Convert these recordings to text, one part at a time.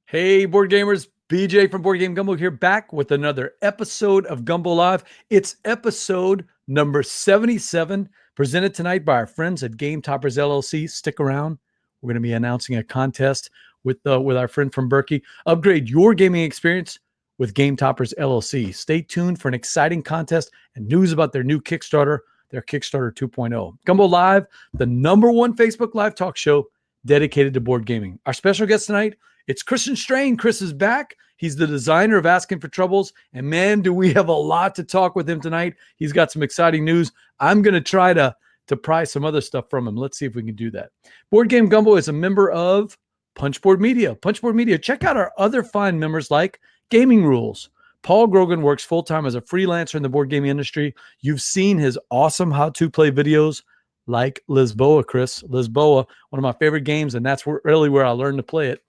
Hey, board gamers, BJ from Board Game Gumbo here, back with another episode of Gumbo Live. It's episode number 77, presented tonight by our friends at Game Toppers LLC. Stick around. We're going to be announcing a contest with our friend from Berkey. Upgrade your gaming experience with Game Toppers LLC. Stay tuned for an exciting contest and news about their new Kickstarter, their Kickstarter 2.0. Gumbo Live, the #1 Facebook Live talk show dedicated to board gaming. Our special guest tonight, it's Christian Strain. Chris is back. He's the designer of Asking for Trobils. And man, do we have a lot to talk with him tonight. He's got some exciting news. I'm going to try to pry some other stuff from him. Let's see if we can do that. Board Game Gumbo is a member of Punchboard Media. Punchboard Media. Check out our other fine members like Gaming Rules. Paul Grogan works full-time as a freelancer in the board gaming industry. You've seen his awesome how-to play videos like Lisboa, Chris. Lisboa, one of my favorite games, and that's really where I learned to play it.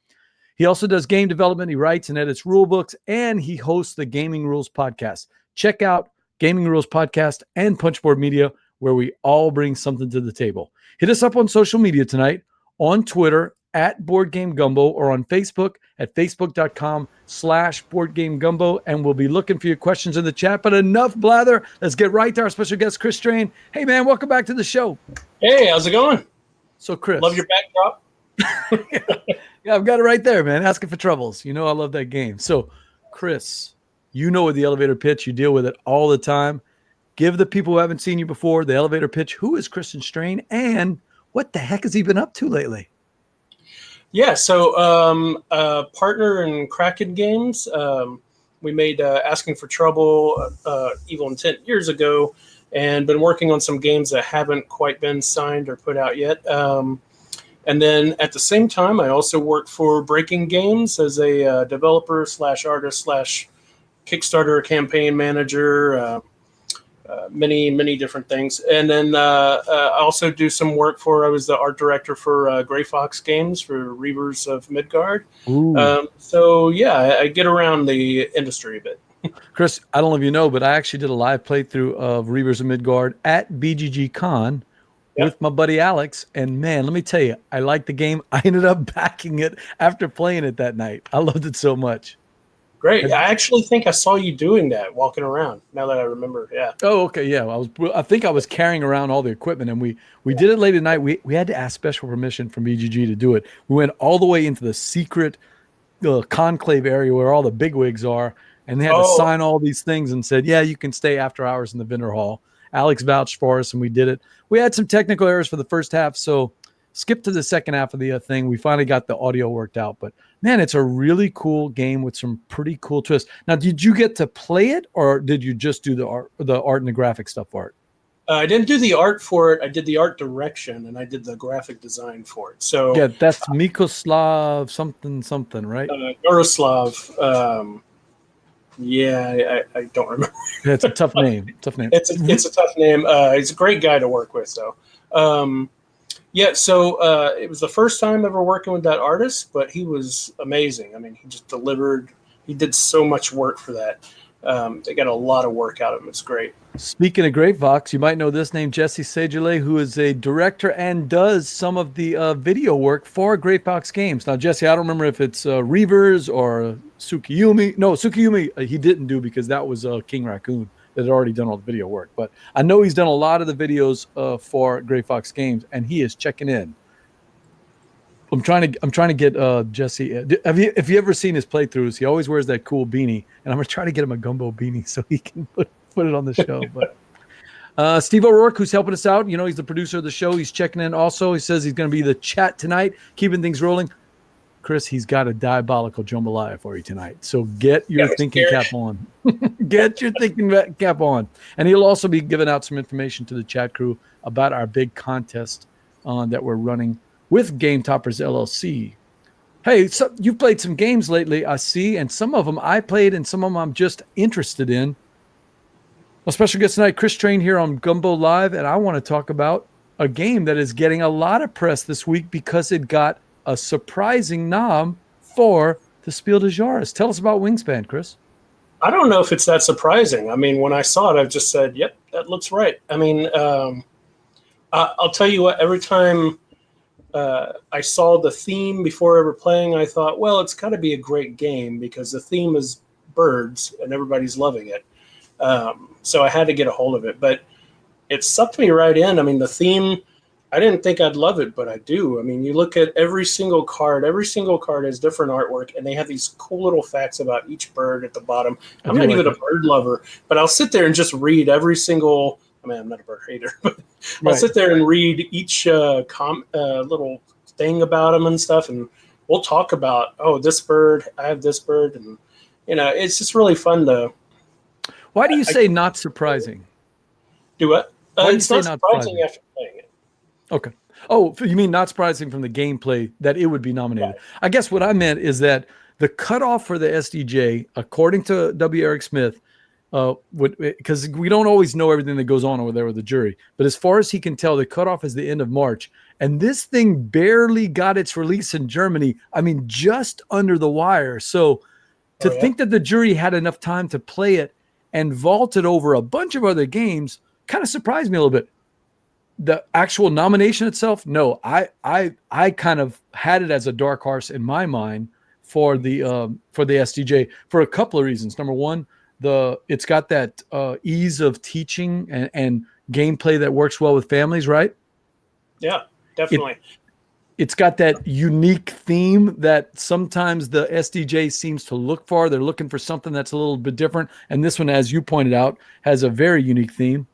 He also does game development. He writes and edits rule books, and he hosts the Gaming Rules podcast. Check out Gaming Rules podcast and Punchboard Media, where we all bring something to the table. Hit us up on social media tonight, on Twitter at Board Game Gumbo, or on Facebook at facebook.com/BoardGameGumbo, and we'll be looking for your questions in the chat. But enough blather. Let's get right to our special guest, Chris Strain. Hey, man, welcome back to the show. Hey, how's it going? So, Chris. Love your backdrop. Yeah, I've got it right there, man. Asking for Troubles. You know I love that game. So, Chris, you know the elevator pitch. You deal with it all the time. Give the people who haven't seen you before the elevator pitch. Who is Christian Strain, and what the heck has he been up to lately? Yeah, so partner in Kraken Games. We made Asking for Trouble, Evil Intent years ago, and been working on some games that haven't quite been signed or put out yet. And then at the same time, I also work for Breaking Games as a developer / artist / Kickstarter campaign manager, many different things. And then I also do some work I was the art director for Gray Fox Games for Reavers of Midgard. So yeah, I get around the industry a bit. Chris, I don't know if you know, but I actually did a live playthrough of Reavers of Midgard at BGG Con. Yep. With my buddy Alex, and man, let me tell you, I liked the game. I ended up backing it after playing it that night. I loved it so much. Great. I actually think I saw you doing that, walking around, now that I remember. Yeah. Oh, okay. Yeah. I think I was carrying around all the equipment, and we did it late at night. We had to ask special permission from BGG to do it. We went all the way into the secret conclave area where all the bigwigs are, and they had to sign all these things and said, yeah, you can stay after hours in the vendor hall. Alex vouched for us, and we did it. We had some technical errors for the first half, so skip to the second half of the thing. We finally got the audio worked out. But, man, it's a really cool game with some pretty cool twists. Now, did you get to play it, or did you just do the art and the graphic stuff for it? I didn't do the art for it. I did the art direction, and I did the graphic design for it. So yeah, that's Mikoslav something, right? Miroslav. Yeah, I don't remember. Yeah, it's a tough name. It's a tough name. He's a great guy to work with, though. Yeah, so it was the first time ever working with that artist, but he was amazing. I mean, he just delivered. He did so much work for that. They got a lot of work out of him. It's great. Speaking of Great Fox, you might know this name, Jesse Segele, who is a director and does some of the video work for Great Fox Games. Now, Jesse, I don't remember if it's Reavers or Tsukiyumi. No, Tsukiyumi he didn't do because that was King Raccoon that had already done all the video work. But I know he's done a lot of the videos for Great Fox Games, and he is checking in. I'm trying to get Jesse. Have you ever seen his playthroughs? He always wears that cool beanie, and I'm gonna try to get him a Gumbo beanie so he can put it on the show. But Steve O'Rourke, who's helping us out, he's the producer of the show. He's checking in also. He says he's going to be the chat tonight, keeping things rolling. Chris, he's got a diabolical jambalaya for you tonight. So get your thinking cap on. Get your thinking cap on. And he'll also be giving out some information to the chat crew about our big contest that we're running with Game Toppers LLC. Hey, so you've played some games lately, I see, and some of them I played and some of them I'm just interested in. A special guest tonight, Chris Strain here on Gumbo Live, and I want to talk about a game that is getting a lot of press this week because it got a surprising nom for the Spiel des Jahres. Tell us about Wingspan, Chris. I don't know if it's that surprising. I mean, when I saw it, I just said, yep, that looks right. I mean, I'll tell you what, every time I saw the theme before ever playing. I thought, well, it's got to be a great game because the theme is birds and everybody's loving it. So I had to get a hold of it, but it sucked me right in. I mean, the theme, I didn't think I'd love it, but I do. I mean, you look at every single card has different artwork, and they have these cool little facts about each bird at the bottom. I'm not even a bird lover, but I'll sit there and just read every single. I mean, I'm not a bird hater, but I'll sit there and read each little thing about them and stuff, and we'll talk about, oh, this bird, I have this bird, and it's just really fun to. Why do you say not surprising? Do what? It's not surprising after playing it. Okay. Oh, you mean not surprising from the gameplay that it would be nominated? Right. I guess what I meant is that the cutoff for the SDJ, according to W. Eric Smith, because we don't always know everything that goes on over there with the jury, but as far as he can tell, the cutoff is the end of March, and this thing barely got its release in Germany. I mean, just under the wire. So to think that the jury had enough time to play it and vault it over a bunch of other games kind of surprised me a little bit. The actual nomination itself, no, I kind of had it as a dark horse in my mind for the SDJ for a couple of reasons. Number one, it's got that ease of teaching and gameplay that works well with families, right? Yeah, definitely. It's got that unique theme that sometimes the SDJ seems to look for. They're looking for something that's a little bit different. And this one, as you pointed out, has a very unique theme.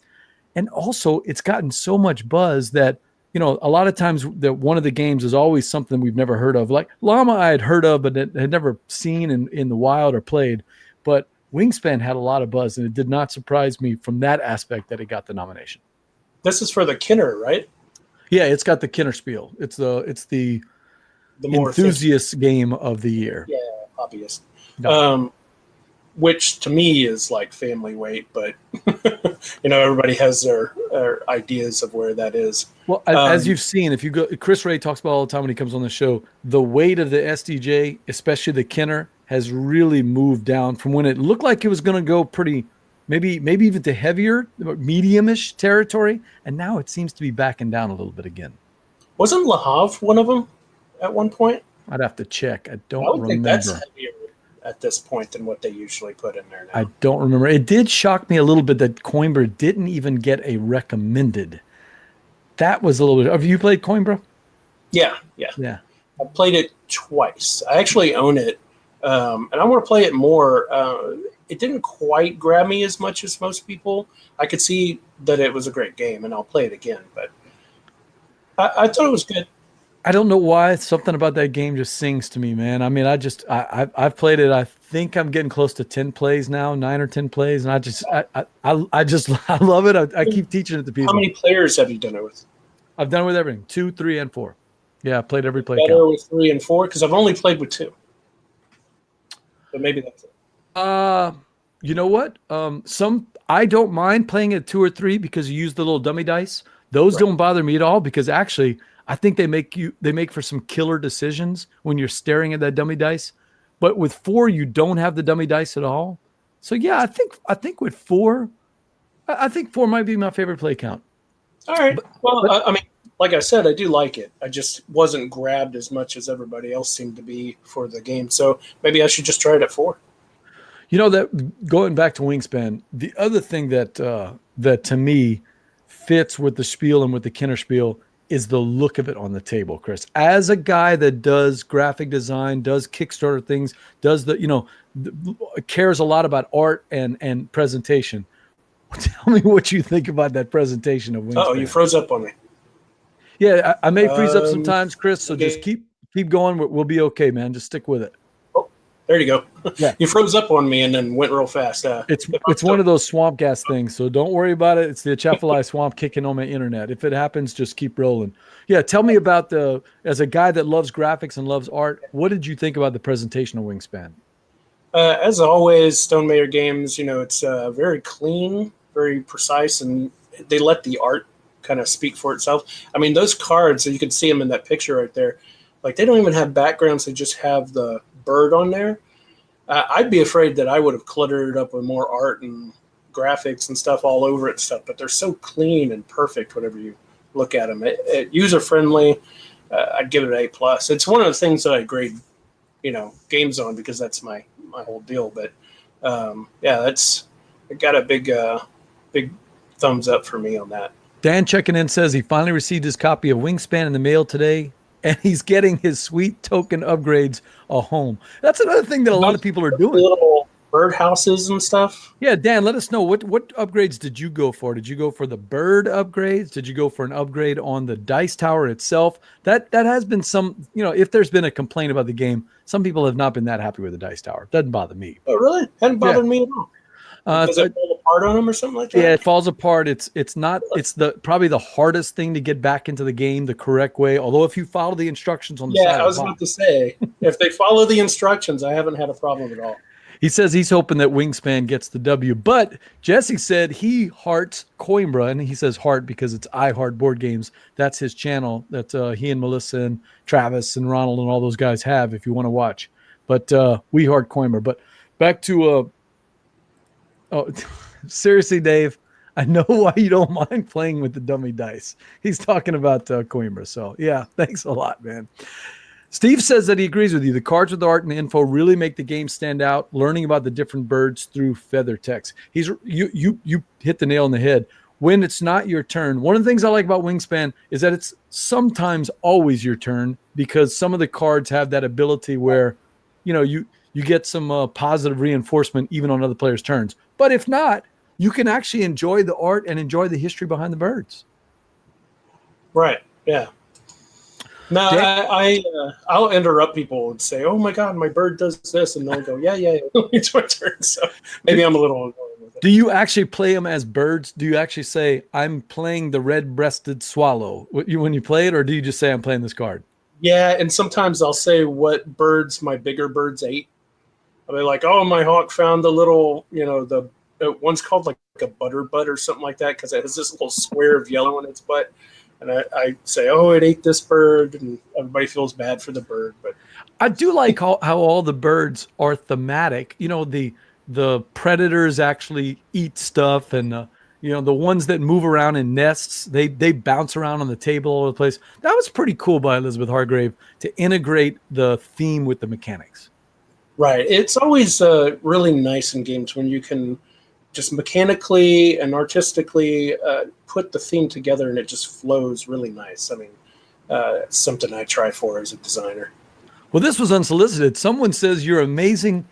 And also, it's gotten so much buzz that, a lot of times that one of the games is always something we've never heard of. Like Llama I had heard of, but had never seen in the wild or played. But Wingspan had a lot of buzz, and it did not surprise me from that aspect that it got the nomination. This is for the Kinner, right? Yeah, it's got the Kinner Spiel. It's the more enthusiast game of the year. Yeah, hobbyist. No. Which to me is like family weight, but everybody has their ideas of where that is. Well, as you've seen, if you go, Chris Ray talks about all the time when he comes on the show, the weight of the SDJ, especially the Kinner, has really moved down from when it looked like it was going to go pretty, maybe even to heavier, medium-ish territory, and now it seems to be backing down a little bit again. Wasn't Le Havre one of them at one point? I'd have to check. I don't remember. Think that's heavier at this point than what they usually put in there now. I don't remember. It did shock me a little bit that Coimbra didn't even get a recommended. That was a little bit. Have you played Coimbra? Yeah. I played it twice. I actually own it, and I want to play it more. It didn't quite grab me as much as most people. I could see that it was a great game, and I'll play it again. But I thought it was good. I don't know why. Something about that game just sings to me, man. I mean, I've played it. I think I'm getting close to 10 plays now, 9 or 10 plays, and I love it. I keep teaching it to people. How many players have you done it with? I've done it with everything, 2, 3, and 4. Yeah, I played every play. Better with 3 and 4 because I've only played with 2. But maybe that's it. You know what? I don't mind playing at 2 or 3 because you use the little dummy dice. Those don't bother me at all because actually I think they make for some killer decisions when you're staring at that dummy dice. But with 4, you don't have the dummy dice at all. So yeah, I think with 4, I think 4 might be my favorite play count. All right. I mean, like I said, I do like it. I just wasn't grabbed as much as everybody else seemed to be for the game. So maybe I should just try it at 4. That going back to Wingspan, the other thing that to me fits with the spiel and with the Kinner Spiel is the look of it on the table, Chris. As a guy that does graphic design, does Kickstarter things, does cares a lot about art and presentation. Tell me what you think about that presentation of Wingspan. Oh, you froze up on me. Yeah, I may freeze up sometimes, Chris. So just keep going. We'll be okay, man. Just stick with it. Oh, there you go. Yeah. You froze up on me and then went real fast. It's one of those swamp gas things. So don't worry about it. It's the Atchafalaya swamp kicking on my internet. If it happens, just keep rolling. Yeah, tell me about as a guy that loves graphics and loves art, what did you think about the presentation of Wingspan? As always, Stone Mayer Games, it's very clean, very precise, and they let the art kind of speak for itself. I mean, those cards, so you can see them in that picture right there, like they don't even have backgrounds. They just have the bird on there. I'd be afraid that I would have cluttered it up with more art and graphics and stuff all over it and stuff, but they're so clean and perfect whenever you look at them. User-friendly. I'd give it an A+. It's one of the things that I grade, games on, because that's my whole deal. But it got a big thumbs up for me on that. Dan checking in says he finally received his copy of Wingspan in the mail today, and he's getting his sweet token upgrades a home. That's another thing that a lot of people are doing. Little birdhouses and stuff. Yeah, Dan, let us know what upgrades did you go for? Did you go for the bird upgrades? Did you go for an upgrade on the dice tower itself? That has been some, if there's been a complaint about the game, some people have not been that happy with the dice tower. Doesn't bother me. Oh, really? Hadn't bothered me at all. Does it fall apart on them or something like that? Yeah, it falls apart. It's probably the hardest thing to get back into the game the correct way. Although if you follow the instructions on the side, I was about to say, if they follow the instructions, I haven't had a problem at all. He says he's hoping that Wingspan gets the W. But Jesse said he hearts Coimbra, and he says heart because it's I Heart Board Games. That's his channel that he and Melissa and Travis and Ronald and all those guys have if you want to watch. But we heart Coimbra. But back to seriously, Dave, I know why you don't mind playing with the dummy dice. He's talking about Coimbra. So, yeah, thanks a lot, man. Steve says that he agrees with you. The cards with the art and the info really make the game stand out, learning about the different birds through feather text. You hit the nail on the head. When it's not your turn, one of the things I like about Wingspan is that it's sometimes always your turn, because some of the cards have that ability where, you get some positive reinforcement even on other players' turns. But if not, you can actually enjoy the art and enjoy the history behind the birds. Right. Yeah. No, I'll interrupt people and say, "Oh my God, my bird does this," and they'll go, "Yeah, it's my turn." So maybe I'm a little annoying with it. Do you actually play them as birds? Do you actually say, "I'm playing the red-breasted swallow" when you play it, or do you just say, "I'm playing this card"? Yeah, and sometimes I'll say what birds my bigger birds ate. I'll be like, "Oh, my hawk found the little, the one's called like a butter butt or something like that, because it has this little square of yellow in its butt." And I say, "Oh, it ate this bird," and everybody feels bad for the bird. But I do like how all the birds are thematic. The predators actually eat stuff, and the ones that move around in nests, they bounce around on the table all over the place. That was pretty cool by Elizabeth Hargrave to integrate the theme with the mechanics. Right. It's always really nice in games when you can just mechanically and artistically put the theme together, and it just flows really nice. I mean, it's something I try for as a designer. Well, this was unsolicited. Someone says you're amazing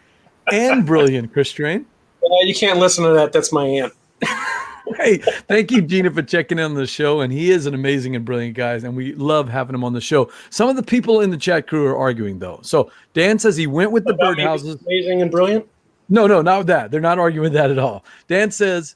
and brilliant, Chris Strain. You can't listen to that. That's my aunt. Hey, thank you, Gina, for checking in on the show. And he is an amazing and brilliant guy, and we love having him on the show. Some of the people in the chat crew are arguing, though. So Dan says he went with the birdhouses. Amazing and brilliant? No, not with that. They're not arguing that at all. Dan says,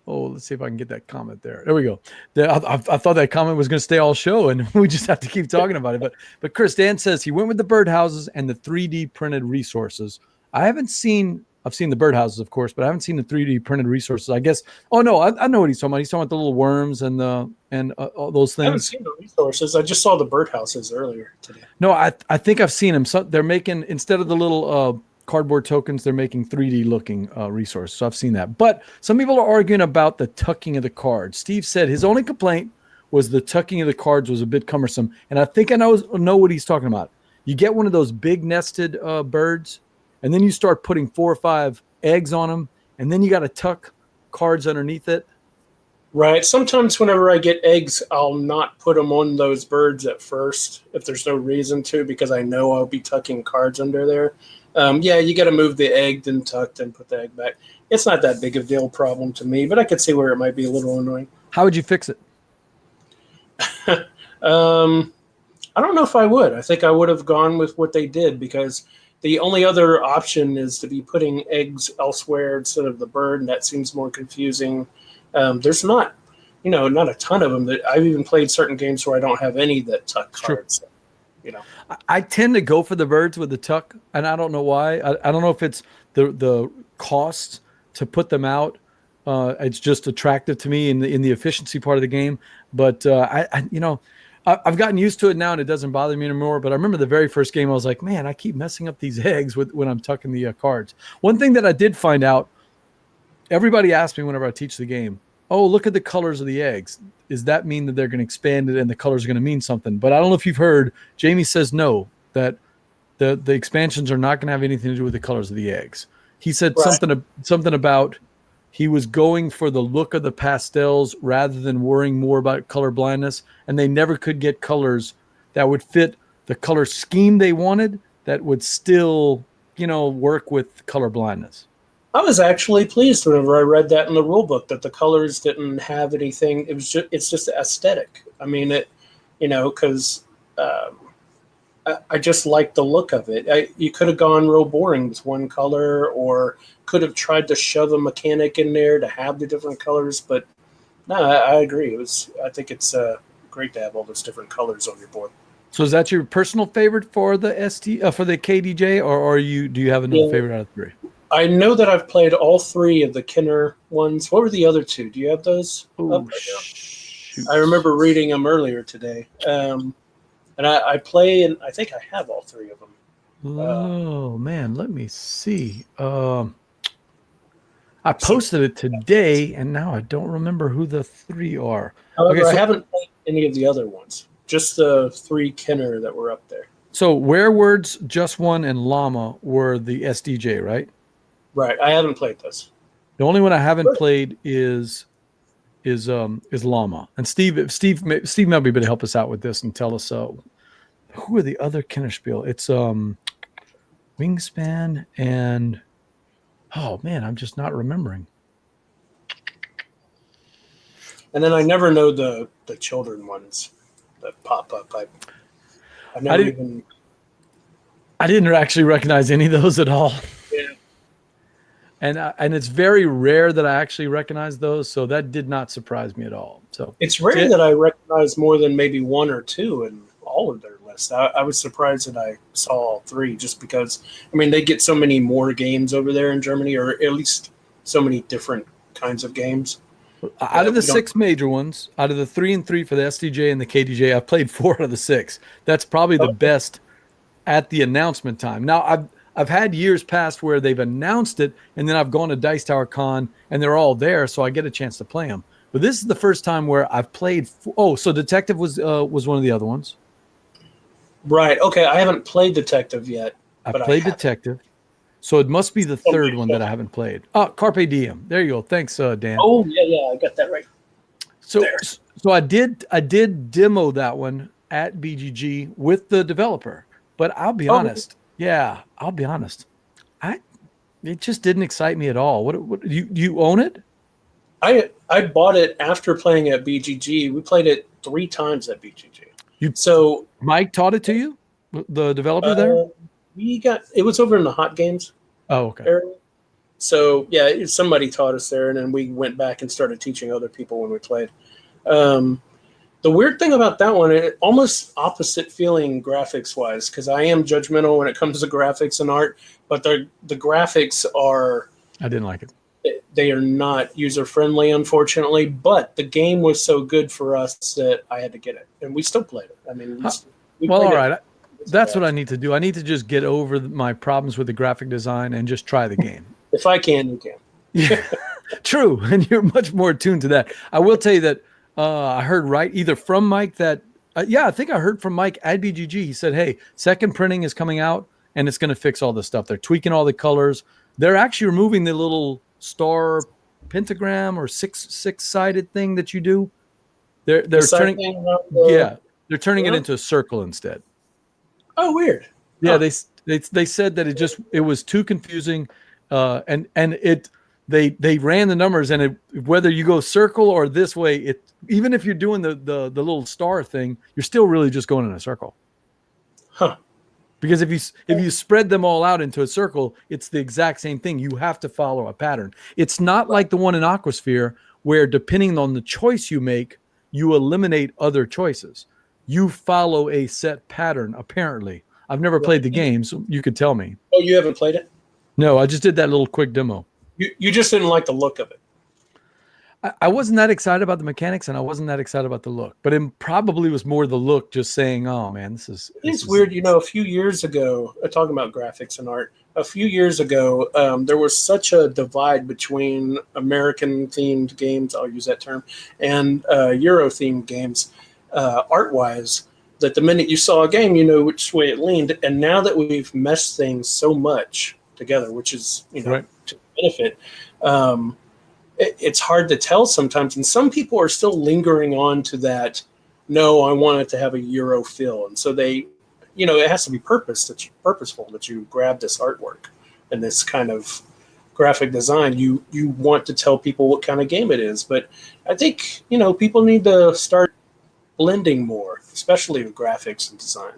let's see if I can get that comment there. There we go. I thought that comment was going to stay all show, and we just have to keep talking about it. But Chris, Dan says he went with the birdhouses and the 3D printed resources. I've seen the birdhouses, of course, but I haven't seen the 3D printed resources. I guess. Oh no, I know what he's talking about. He's talking about the little worms and all those things. I haven't seen the resources. I just saw the birdhouses earlier today. No, I think I've seen them. So they're making, instead of the little cardboard tokens, they're making 3D looking resources. So I've seen that. But some people are arguing about the tucking of the cards. Steve said his only complaint was the tucking of the cards was a bit cumbersome, and I think I know what he's talking about. You get one of those big nested birds, and then you start putting 4 or 5 eggs on them, and then you got to tuck cards underneath it. Right. Sometimes whenever I get eggs, I'll not put them on those birds at first if there's no reason to, because I know I'll be tucking cards under there. You got to move the egg, then tuck, then put the egg back. It's not that big of a deal problem to me, but I could see where it might be a little annoying. How would you fix it? I don't know if I would. I think I would have gone with what they did, because the only other option is to be putting eggs elsewhere instead of the bird, and that seems more confusing. There's not a ton of them. That I've even played certain games where I don't have any that tuck cards. I tend to go for the birds with the tuck, and I don't know why. I don't know if it's the cost to put them out. It's just attractive to me in the efficiency part of the game. But I've gotten used to it now, and it doesn't bother me anymore. But I remember the very first game, I was like, man, I keep messing up these eggs when I'm tucking the cards. One thing that I did find out, everybody asks me whenever I teach the game, oh, look at the colors of the eggs. Does that mean that they're going to expand it and the colors are going to mean something? But I don't know if you've heard, Jamie says no, that the expansions are not going to have anything to do with the colors of the eggs. He said Right. something about he was going for the look of the pastels rather than worrying more about color blindness, and they never could get colors that would fit the color scheme they wanted that would still, work with color blindness. I was actually pleased whenever I read that in the rule book that the colors didn't have anything. It's just aesthetic. I mean, because I just like the look of it. You could have gone real boring with one color, or could have tried to shove a mechanic in there to have the different colors. But no, I agree. I think it's great to have all those different colors on your board. So is that your personal favorite for the for the KDJ, or do you have another Yeah. favorite out of three? I know that I've played all three of the Kenner ones. What were the other two? Do you have those up Oh, right now? shoot. I remember reading them earlier today. And I play, and I think I have all three of them. Oh man, let me see. I posted it today, and now I don't remember who the three are. However, Okay, I so haven't played any of the other ones. Just the three Kenner that were up there. so Werewords, Just One, and Llama were the SDJ, right? Right. I haven't played those. The only one I haven't played is Llama. And Steve might be able to help us out with this and tell us who are the other Kennerspiel. It's Wingspan and oh man, I'm just not remembering. And then I never know the children ones that pop up. I never even. I didn't actually recognize any of those at all. Yeah. And it's very rare that I actually recognize those, so that did not surprise me at all. So It's rare that I recognize more than maybe one or two in all of their lists. I was surprised that I saw all three, just because, I mean, they get so many more games over there in Germany, or at least so many different kinds of games. Out of the six major ones, out of the 3 and 3 for the SDJ and the KDJ, I've played 4 out of the 6. That's probably the best at the announcement time. Now, I've had years past where they've announced it, and then I've gone to Dice Tower Con, and they're all there, so I get a chance to play them. But this is the first time where I've played. So Detective was one of the other ones. Right. Okay. I haven't played Detective yet. I played Detective. So it must be the third one that I haven't played. Oh, Carpe Diem. There you go. Thanks, Dan. Oh, yeah. I got that right. So I did demo that one at BGG with the developer. But I'll be honest. Yeah, I'll be honest. It just didn't excite me at all. What you own it? I bought it after playing at BGG. We played it 3 times at BGG. Mike taught it to you, the developer there? It was over in the Hot Games. Oh, okay. Area. So yeah, somebody taught us there, and then we went back and started teaching other people when we played. The weird thing about that one, it almost opposite feeling graphics wise, because I am judgmental when it comes to graphics and art, but the graphics are. I didn't like it. They are not user friendly, unfortunately. But the game was so good for us that I had to get it, and we still played it. I mean, all right. That's what I need to do. I need to just get over my problems with the graphic design and just try the game. If I can, you can. Yeah, true. And you're much more attuned to that. I will tell you that I heard either from Mike that, I think I heard from Mike at BGG. He said, hey, second printing is coming out and it's going to fix all this stuff. They're tweaking all the colors. They're actually removing the little star pentagram or six-sided thing that you do. They're turning they're turning it into a circle instead. Oh, weird. Yeah, they said that it was too confusing, and they ran the numbers, and whether you go circle or this way, even if you're doing the little star thing, you're still really just going in a circle. Huh. Because if you spread them all out into a circle, it's the exact same thing. You have to follow a pattern. It's not like the one in Aquasphere where, depending on the choice you make, you eliminate other choices. You follow a set pattern, apparently. I've never played the game, so you could tell me. Oh, you haven't played it? No, I just did that little quick demo. You just didn't like the look of it. I wasn't that excited about the mechanics, and I wasn't that excited about the look. But it probably was more the look, just saying, "Oh man, It's weird, a few years ago, talking about graphics and art, a few years ago, there was such a divide between American themed games, I'll use that term, and Euro themed games, art wise, that the minute you saw a game, you know which way it leaned. And now that we've meshed things so much together, which is, right. to benefit, it's hard to tell sometimes. And some people are still lingering on to that. No, I want it to have a Euro feel. And so they, it has to be purposeful that you grab this artwork and this kind of graphic design. You want to tell people what kind of game it is. But I think, people need to start blending more, especially with graphics and design.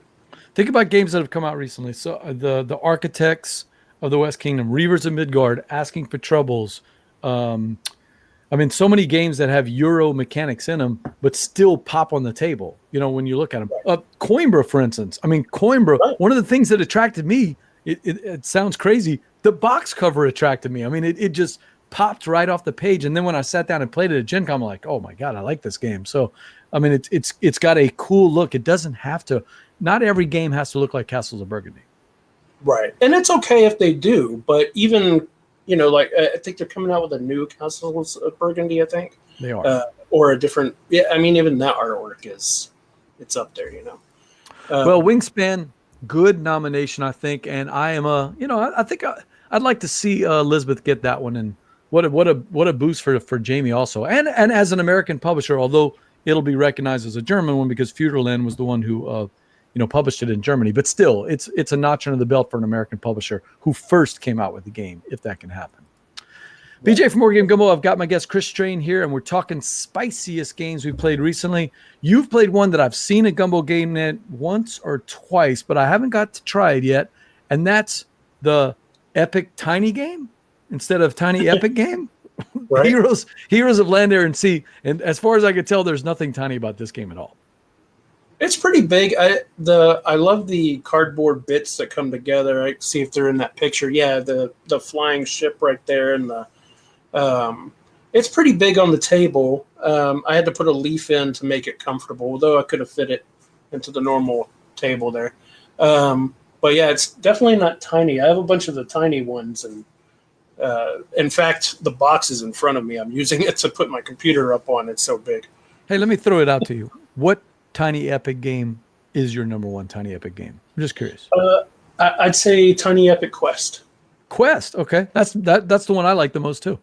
Think about games that have come out recently. So the Architects of the West Kingdom, Reavers of Midgard, Asking for Troubles. So many games that have Euro mechanics in them, but still pop on the table, when you look at them. Coimbra, for instance. Coimbra, Right. One of the things that attracted me, it sounds crazy, the box cover attracted me. It just popped right off the page. And then when I sat down and played it at Gen Con, I'm like, oh my God, I like this game. So, it's got a cool look. It doesn't have to, not every game has to look like Castles of Burgundy. Right. And it's okay if they do, but even, I think they're coming out with a new Castles of Burgundy, I think. They are. Or a different, even that artwork it's up there, Well, Wingspan, good nomination, I think. And I am I think I'd like to see Elizabeth get that one. And what a boost for Jamie also. And as an American publisher, although it'll be recognized as a German one because Feudalland was the one who, published it in Germany. But still, it's a notch under the belt for an American publisher who first came out with the game, if that can happen. BJ from Board Game Gumbo, I've got my guest Chris Strain here, and we're talking spiciest games we played recently. You've played one that I've seen at Gumbo Game Net once or twice, but I haven't got to try it yet, and that's the Epic Tiny game instead of Tiny Epic game. Right. Heroes of Land, Air, and Sea. And as far as I could tell, there's nothing tiny about this game at all. It's pretty big. I love the cardboard bits that come together. I see if they're in that picture. Yeah, the flying ship right there, and it's pretty big on the table. I had to put a leaf in to make it comfortable, although I could have fit it into the normal table there. But yeah, it's definitely not tiny. I have a bunch of the tiny ones, and in fact, the box is in front of me. I'm using it to put my computer up on. It's so big. Hey, let me throw it out to you. What Tiny Epic game is your number one Tiny Epic game? I'm just curious. I'd say Tiny Epic Quest. Quest, okay. That's the one I like the most too.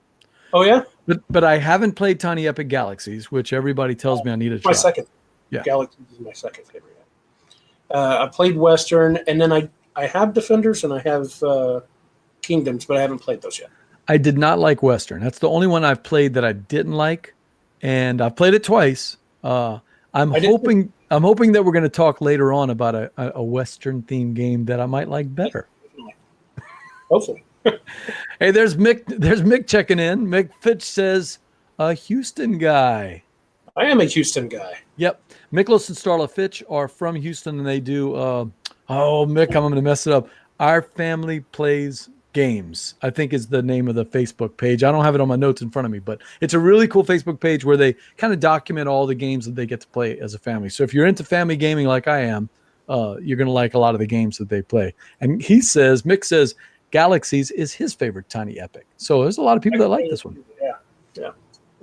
Oh yeah? But I haven't played Tiny Epic Galaxies, which everybody tells me I need to try. My second. Yeah. Galaxies is my second favorite. I played Western, and then I have Defenders and I have Kingdoms, but I haven't played those yet. I did not like Western. That's the only one I've played that I didn't like, and I've played it twice. I'm hoping that we're going to talk later on about a Western themed game that I might like better. Hopefully. Hey, there's Mick. There's Mick checking in. Mick Fitch says, a Houston guy. I am a Houston guy. Yep. Miklos and Starla Fitch are from Houston, and they do, Mick, I'm going to mess it up. Our Family Plays Games, I think is the name of the Facebook page. I don't have it on my notes in front of me, but it's a really cool Facebook page where they kind of document all the games that they get to play as a family. So if you're into family gaming like I am, you're going to like a lot of the games that they play. And Mick says, Galaxies is his favorite Tiny Epic. So there's a lot of people that like this one. Yeah.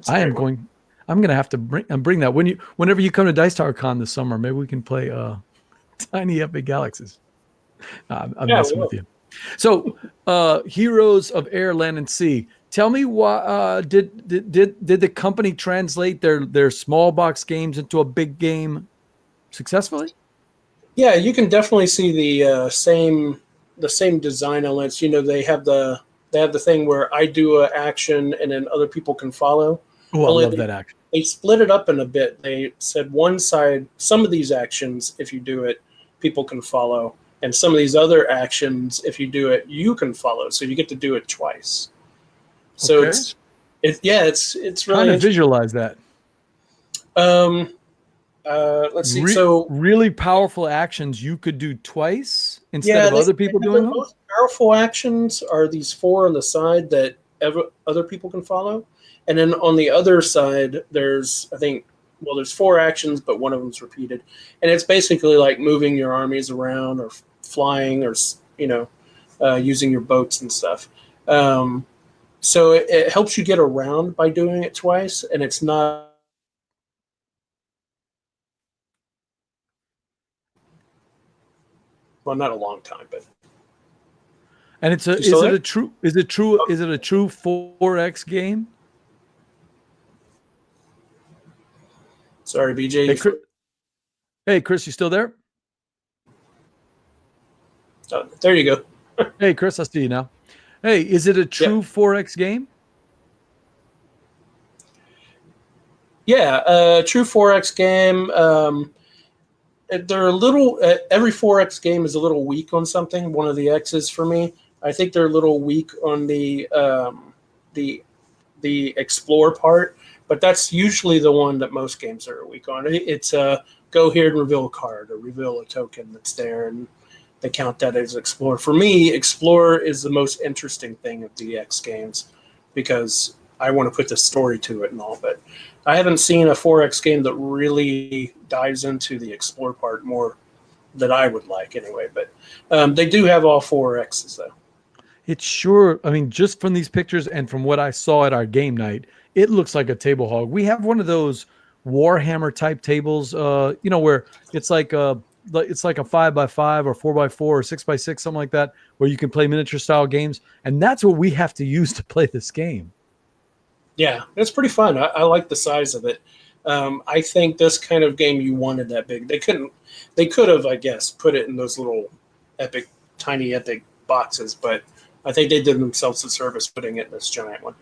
I'm going to have to bring that whenever you come to Dice Tower Con this summer. Maybe we can play Tiny Epic Galaxies. I'm messing with you. So, Heroes of Air, Land, and Sea. Tell me, why did the company translate their small box games into a big game successfully? Yeah, you can definitely see the same design elements. They have the thing where I do an action and then other people can follow. Oh, I love that action. They split it up in a bit. They said one side, some of these actions, if you do it, people can follow. And some of these other actions, if you do it, you can follow. So you get to do it twice. So okay. it's really kind of visualize that. Let's see. So really powerful actions you could do twice instead of other people doing them. The most powerful actions are these four on the side that other people can follow. And then on the other side, there's there's 4 actions, but one of them's repeated, and it's basically like moving your armies around or flying or using your boats and stuff. So it helps you get around by doing it twice, and it's not. Well, not a long time, but. And is it a true 4X game? Sorry, BJ. Hey, Chris, you still there? Oh, there you go. Hey, Chris, I see you now. Hey, is it a true 4X game? Yeah, true 4X game. They're a little. Every 4X game is a little weak on something. One of the X's for me. I think they're a little weak on the explore part, but that's usually the one that most games are weak on. It's go here and reveal a card or reveal a token that's there, and they count that as explore. For me, explore is the most interesting thing of the X games because I want to put the story to it and all, but I haven't seen a 4X game that really dives into the explore part more that I would like anyway. But they do have all 4Xs though. It's sure. I mean, just from these pictures and from what I saw at our game night, it looks like a table hog. We have one of those Warhammer type tables, where it's like a 5x5 or 4x4 or 6x6, something like that, where you can play miniature style games, and that's what we have to use to play this game. Yeah, it's pretty fun. I like the size of it. I think this kind of game you wanted that big. They could have, I guess, put it in those little tiny epic boxes, but I think they did themselves a service putting it in this giant one.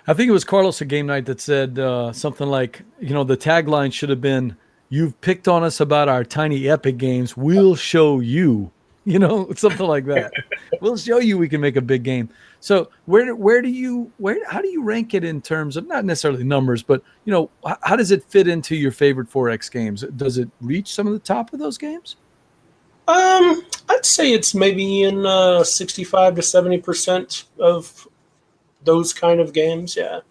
I think it was Carlos at game night that said something like, the tagline should have been, "You've picked on us about our tiny epic games. We'll show you," something like that. We'll show you we can make a big game. So how do you rank it in terms of not necessarily numbers, but how does it fit into your favorite 4X games? Does it reach some of the top of those games? I'd say it's maybe in 65 to 70% of those kind of games. Yeah.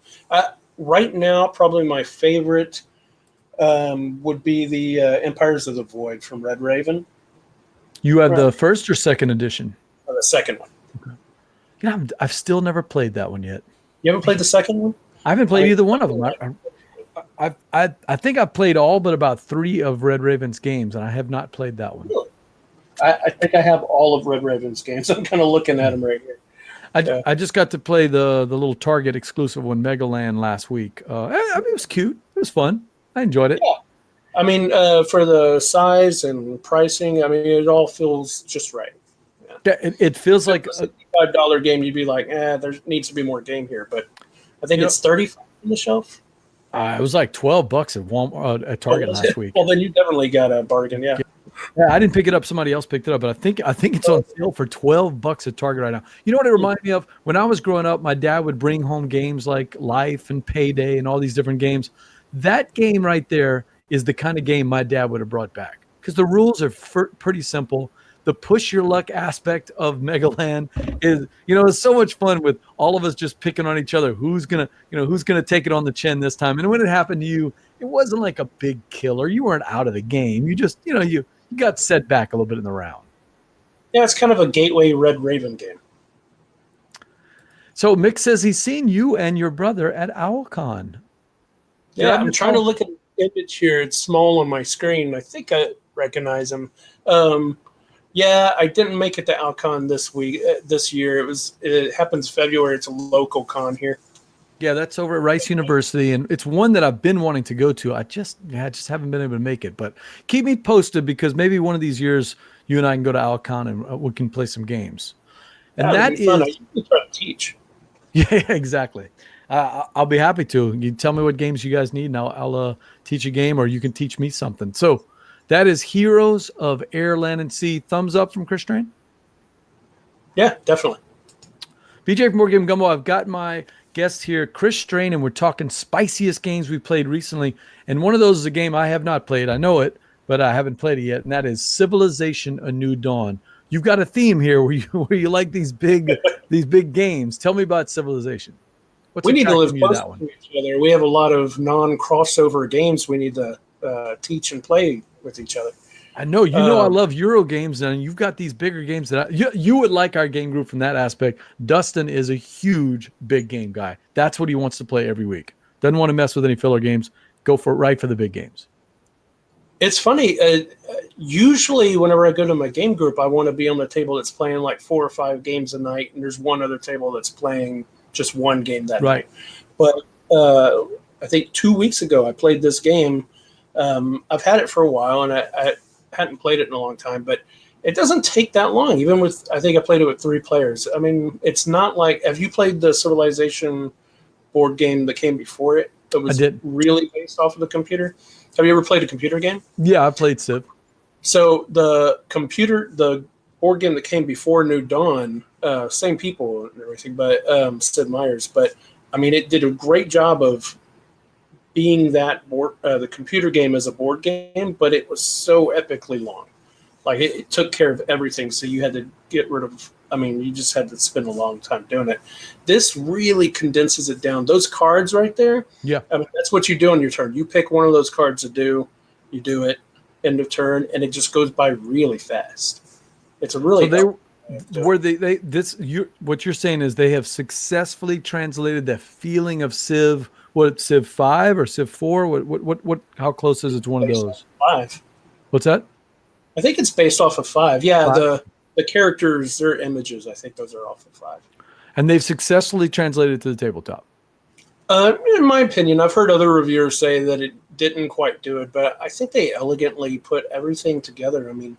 Right now, probably my favorite would be the Empires of the Void from Red Raven. You have the first or second edition? The second one. Okay. I've still never played that one yet. You haven't played the second one? I haven't played either one of them. I think I've played all but about 3 of Red Raven's games, and I have not played that one. Really? I think I have all of Red Raven's games. I'm kind of looking at them right here. I just got to play the little Target exclusive one, Megaland, last week. It was cute. It was fun. I enjoyed it. Yeah. I mean, for the size and pricing, it all feels just right. Yeah, it feels like a $65 game. You'd be like, there needs to be more game here. But I think it's $35 on the shelf. It was like $12 at Walmart at Target last week. Well, then you definitely got a bargain. Yeah. Yeah, I didn't pick it up. Somebody else picked it up, but I think it's on sale for $12 at Target right now. You know what it reminded me of? When I was growing up, my dad would bring home games like Life and Payday and all these different games. That game right there is the kind of game my dad would have brought back because the rules are pretty simple. The push your luck aspect of Megaland is, it's so much fun with all of us just picking on each other. Who's gonna take it on the chin this time? And when it happened to you, it wasn't like a big killer. You weren't out of the game. You just, you got set back a little bit in the round. Yeah, it's kind of a gateway Red Raven game. So Mick says he's seen you and your brother at OwlCon. Yeah, I'm trying to look at the image here. It's small on my screen. I think I recognize him. Yeah, I didn't make it to OwlCon this year. It happens February. It's a local con here. Yeah, that's over at Rice University, and it's one that I've been wanting to go to. I just haven't been able to make it, but keep me posted because maybe one of these years you and I can go to OwlCon and we can play some games. And that is fun. I usually try to teach. Yeah, exactly. I'll be happy to. You tell me what games you guys need, and I'll teach a game, or you can teach me something. So that is Heroes of Air, Land, and Sea. Thumbs up from Chris Strain? Yeah, definitely. BJ from Board Game Gumbo. I've got my guest here, Chris Strain, and we're talking spiciest games we've played recently. And one of those is a game I have not played. I know it, but I haven't played it yet, and that is Civilization: A New Dawn. You've got a theme here where you like these big games. Tell me about Civilization. What's We need to live attracting you to close that one? to each other. We have a lot of non-crossover games we need to teach and play with each other. I know, I Um, love Euro games, and you've got these bigger games you would like our game group from that aspect. Dustin is a huge big game guy. That's what he wants to play every week. Doesn't want to mess with any filler games. Go for right for the big games. it's funny. Usually, whenever I go to my game group, I want to be on the table that's playing like 4 or 5 games a night, and there's one other table that's playing just one game that Right. night. But I think 2 weeks ago, I played this game. I've had it for a while, and I hadn't played it in a long time, but it doesn't take that long. Even with, I think I played it with 3 players. I mean, it's not like, have you played the Civilization board game that came before it? That I was did. really based off of the computer. Have you ever played a computer game? Yeah, I played Civ. So the board game that came before New Dawn, same people and everything, but Sid Meier's. But I mean, it did a great job of being that board, the computer game as a board game, but it was so epically long. Like it took care of everything, so you had to get rid of. I mean, you just had to spend a long time doing it. This really condenses it down. Those cards right there. Yeah. I mean, that's what you do on your turn. You pick one of those cards to do. You do it. End of turn, and it just goes by really fast. It's a really what you're saying is they have successfully translated the feeling of Civ. What, Civ 5 or Civ 4? What how close is it to one of those? 5. What's that? I think it's based off of 5. Yeah, 5? the characters, their images, I think those are off of 5. And they've successfully translated it to the tabletop. In my opinion, I've heard other reviewers say that it didn't quite do it, but I think they elegantly put everything together. I mean,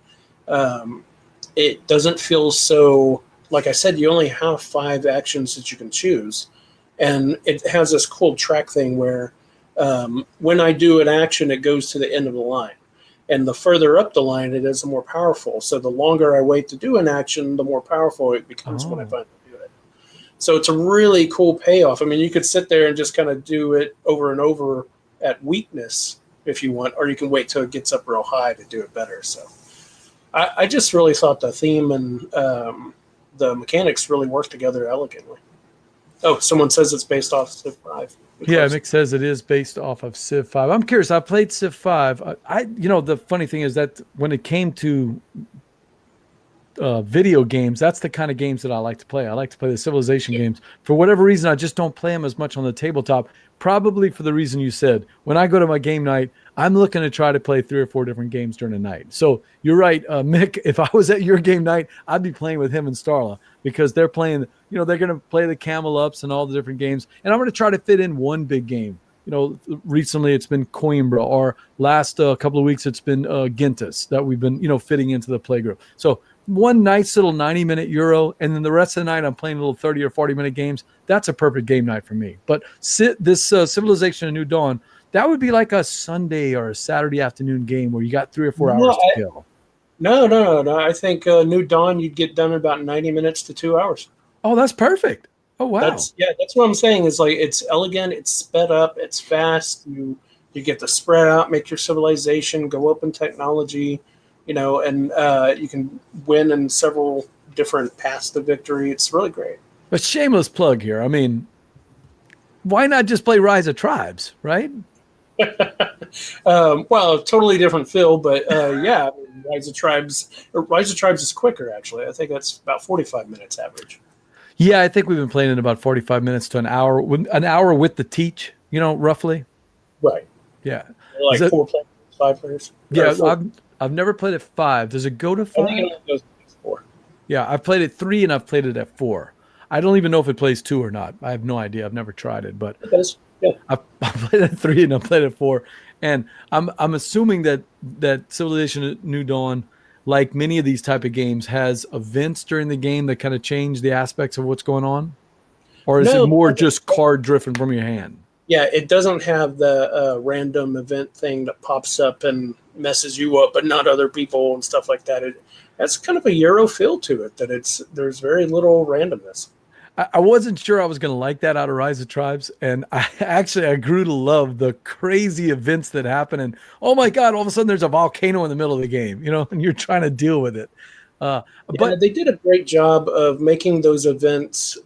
it doesn't feel so, like I said, you only have 5 actions that you can choose. And it has this cool track thing where when I do an action, it goes to the end of the line. And the further up the line it is, the more powerful. So the longer I wait to do an action, the more powerful it becomes when I finally do it. So it's a really cool payoff. I mean, you could sit there and just kind of do it over and over at weakness if you want, or you can wait till it gets up real high to do it better. So I just really thought the theme and the mechanics really worked together elegantly. Oh, someone says it's based off Civ 5. Yeah, Mick says it is based off of Civ 5. I'm curious. I played Civ 5. The funny thing is that when it came to video games, that's the kind of games that I like to play. I like to play the Civilization games. For whatever reason, I just don't play them as much on the tabletop. Probably for the reason you said. When I go to my game night, I'm looking to try to play 3 or 4 different games during the night. So you're right, Mick. If I was at your game night, I'd be playing with him and Starla because they're playing. They're going to play the Camel Ups and all the different games, and I'm going to try to fit in one big game. Recently it's been Coimbra, or last couple of weeks it's been Gintis that we've been fitting into the play group. So one nice little 90-minute Euro, and then the rest of the night I'm playing little 30 or 40-minute games. That's a perfect game night for me. But this Civilization of New Dawn, that would be like a Sunday or a Saturday afternoon game where you got 3 or 4 hours to kill. No. I think New Dawn you'd get done in about 90 minutes to 2 hours. Oh, that's perfect. Oh, wow. That's what I'm saying. Is like it's elegant, it's sped up, it's fast. You get to spread out, make your civilization go up in technology, and you can win in several different paths to victory. It's really great. A shameless plug here. I mean, why not just play Rise of Tribes, right? Well, totally different feel, but yeah, Rise of Tribes is quicker actually. I think that's about 45 minutes average. Yeah, I think we've been playing in about 45 minutes to an hour with the teach, roughly. Right. Yeah. Like 4 players, 5 players. Yeah, I've never played at 5. Does it go to 5? I think it goes to 4. Yeah, I've played at 3 and I've played it at 4. I don't even know if it plays 2 or not. I have no idea. I've never tried it, but it does. Yeah. I've played at 3 and I've played at 4. And I'm assuming that Civilization New Dawn, like many of these type of games, has events during the game that kind of change the aspects of what's going on? Or is it more just card driven from your hand? Yeah, it doesn't have the random event thing that pops up and messes you up, but not other people and stuff like that. That's kind of a Euro feel to it, that there's very little randomness. I wasn't sure I was going to like that out of Rise of Tribes, and I grew to love the crazy events that happen. And oh my God, all of a sudden there's a volcano in the middle of the game, and you're trying to deal with it. Yeah, But they did a great job of making those events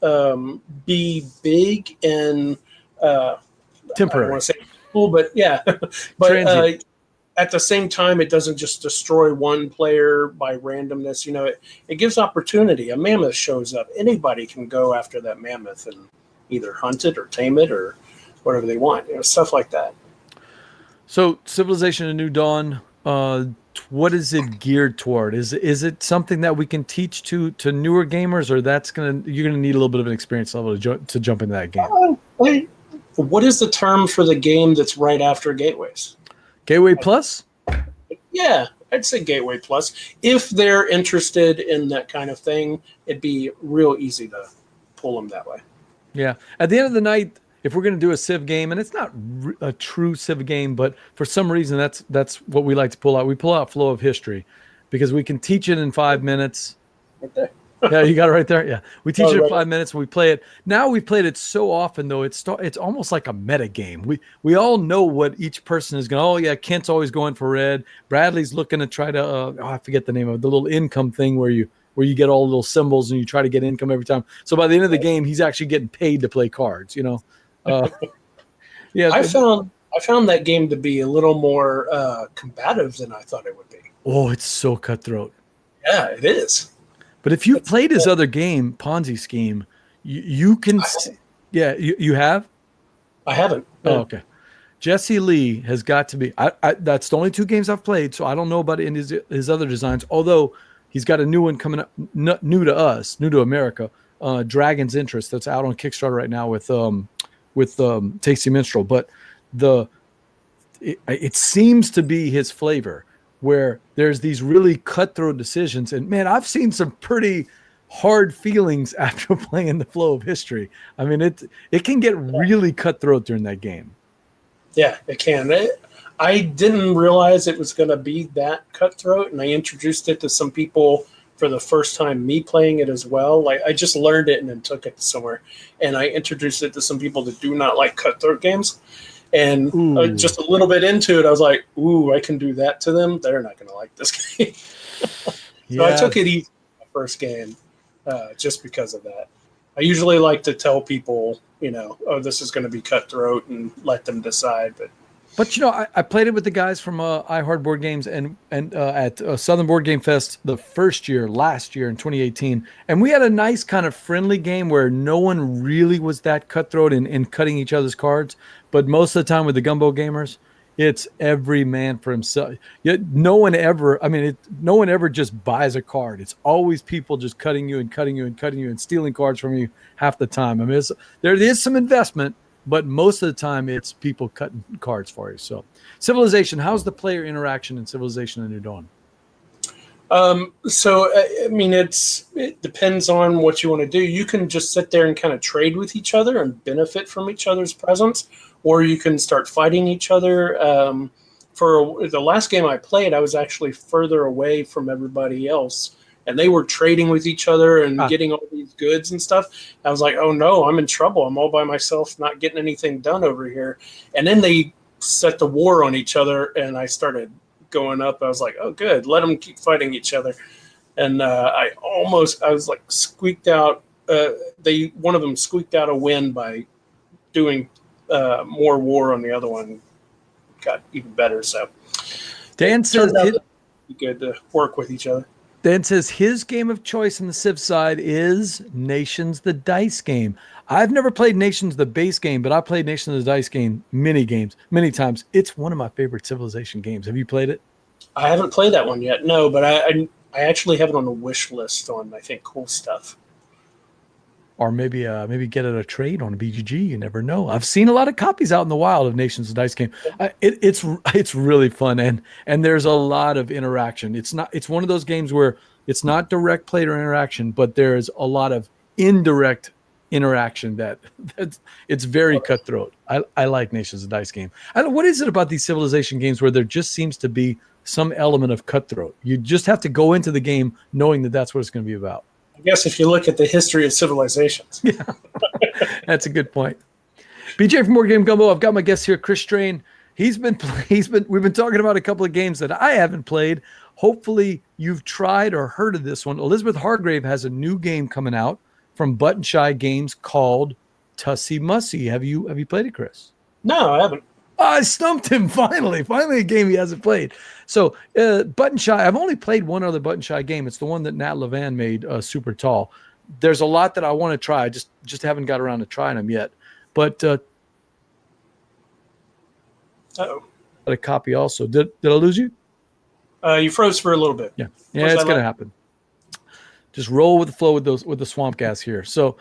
be big and I don't temporary, want to say cool, but yeah, but transient. at the same time, it doesn't just destroy one player by randomness. It gives opportunity. A mammoth shows up. Anybody can go after that mammoth and either hunt it or tame it or whatever they want. Stuff like that. So, Civilization: A New Dawn. What is it geared toward? Is it something that we can teach to newer gamers, or you're gonna need a little bit of an experience level to jump into that game? Wait, what is the term for the game that's right after Gateways? Gateway Plus. Yeah, I'd say Gateway Plus. If they're interested in that kind of thing, it'd be real easy to pull them that way. Yeah. At the end of the night, if we're going to do a Civ game, and it's not a true Civ game, but for some reason that's what we like to pull out. We pull out Flow of History because we can teach it in 5 minutes. Right there. Yeah, you got it right there. Yeah, we teach it in Right. 5 minutes and we play it. Now we've played it so often though, it's almost like a meta game. We all know what each person is going. Oh yeah, Kent's always going for red. Bradley's looking to try to. I forget the name of it, the little income thing where you get all the little symbols and you try to get income every time. So by the end of the game, he's actually getting paid to play cards. Yeah. I found that game to be a little more combative than I thought it would be. Oh, it's so cutthroat. Yeah, it is. But if you've played his other game, Ponzi Scheme, you can. Yeah, you have. I haven't. Oh, okay. Jesse Lee has got to be. That's the only 2 games I've played, so I don't know about his other designs. Although he's got a new one coming up, new to us, new to America. Dragon's Interest that's out on Kickstarter right now with Tasty Minstrel. But it seems to be his flavor, where there's these really cutthroat decisions. And man, I've seen some pretty hard feelings after playing the Flow of History. I mean, it can get really cutthroat during that game. Yeah, it can. I didn't realize it was going to be that cutthroat, and I introduced it to some people for the first time, me playing it as well. Like I just learned it and then took it somewhere, and I introduced it to some people that do not like cutthroat games. And just a little bit into it, I was like, "Ooh, I can do that to them. They're not going to like this game." So I took it easy my first game, just because of that. I usually like to tell people, oh, this is going to be cutthroat, and let them decide. But I played it with the guys from iHeart Board Games and at Southern Board Game Fest last year in 2018, and we had a nice kind of friendly game where no one really was that cutthroat in cutting each other's cards. But most of the time with the Gumbo gamers, it's every man for himself. No one ever just buys a card. It's always people just cutting you and cutting you and cutting you and stealing cards from you half the time. I mean, there is some investment, but most of the time it's people cutting cards for you. So Civilization, how's the player interaction in Civilization: A New Dawn? So I mean, it depends on what you want to do. You can just sit there and kind of trade with each other and benefit from each other's presence, or you can start fighting each other. For the last game I played, I was actually further away from everybody else, and they were trading with each other and getting all these goods and stuff. I was like, oh no, I'm in trouble. I'm all by myself, not getting anything done over here. And then they set the war on each other, and I started going up. I was like, oh good, let them keep fighting each other. And I was like squeaked out. One of them squeaked out a win by doing more war on the other one. Got even better. So Dan says it'd be good to work with each other. Dan says his game of choice on the Civ side is Nations, the dice game. I've never played Nations, the base game, but I played Nations, the dice game many times. It's one of my favorite Civilization games. Have you played it? I haven't played that one yet. No, but I actually have it on the wish list on, I think, Cool Stuff. Or maybe get it a trade on BGG. You never know. I've seen a lot of copies out in the wild of Nations, the dice game. It's really fun, and there's a lot of interaction. It's one of those games where it's not direct player interaction, but there's a lot of indirect interaction it's very cutthroat. I like Nations, the dice game. What is it about these Civilization games where there just seems to be some element of cutthroat? You just have to go into the game knowing that that's what it's going to be about. I guess if you look at the history of civilizations. Yeah, that's a good point. BJ from Board Game Gumbo. I've got my guest here, Chris Strain. We've been talking about a couple of games that I haven't played. hopefully you've tried or heard of this one. Elizabeth Hargrave has a new game coming out from Button Shy Games called Tussie Mussy. Have you played it, Chris? No, I haven't. I stumped him finally. Finally, a game he hasn't played. So, Button Shy. I've only played one other Button Shy game. It's the one that Nat Levan made, Super Tall. There's a lot that I want to try. Just haven't got around to trying them yet. But a copy also. Did I lose you? You froze for a little bit. Yeah, it's gonna happen. Just roll with the flow with the swamp gas here. So,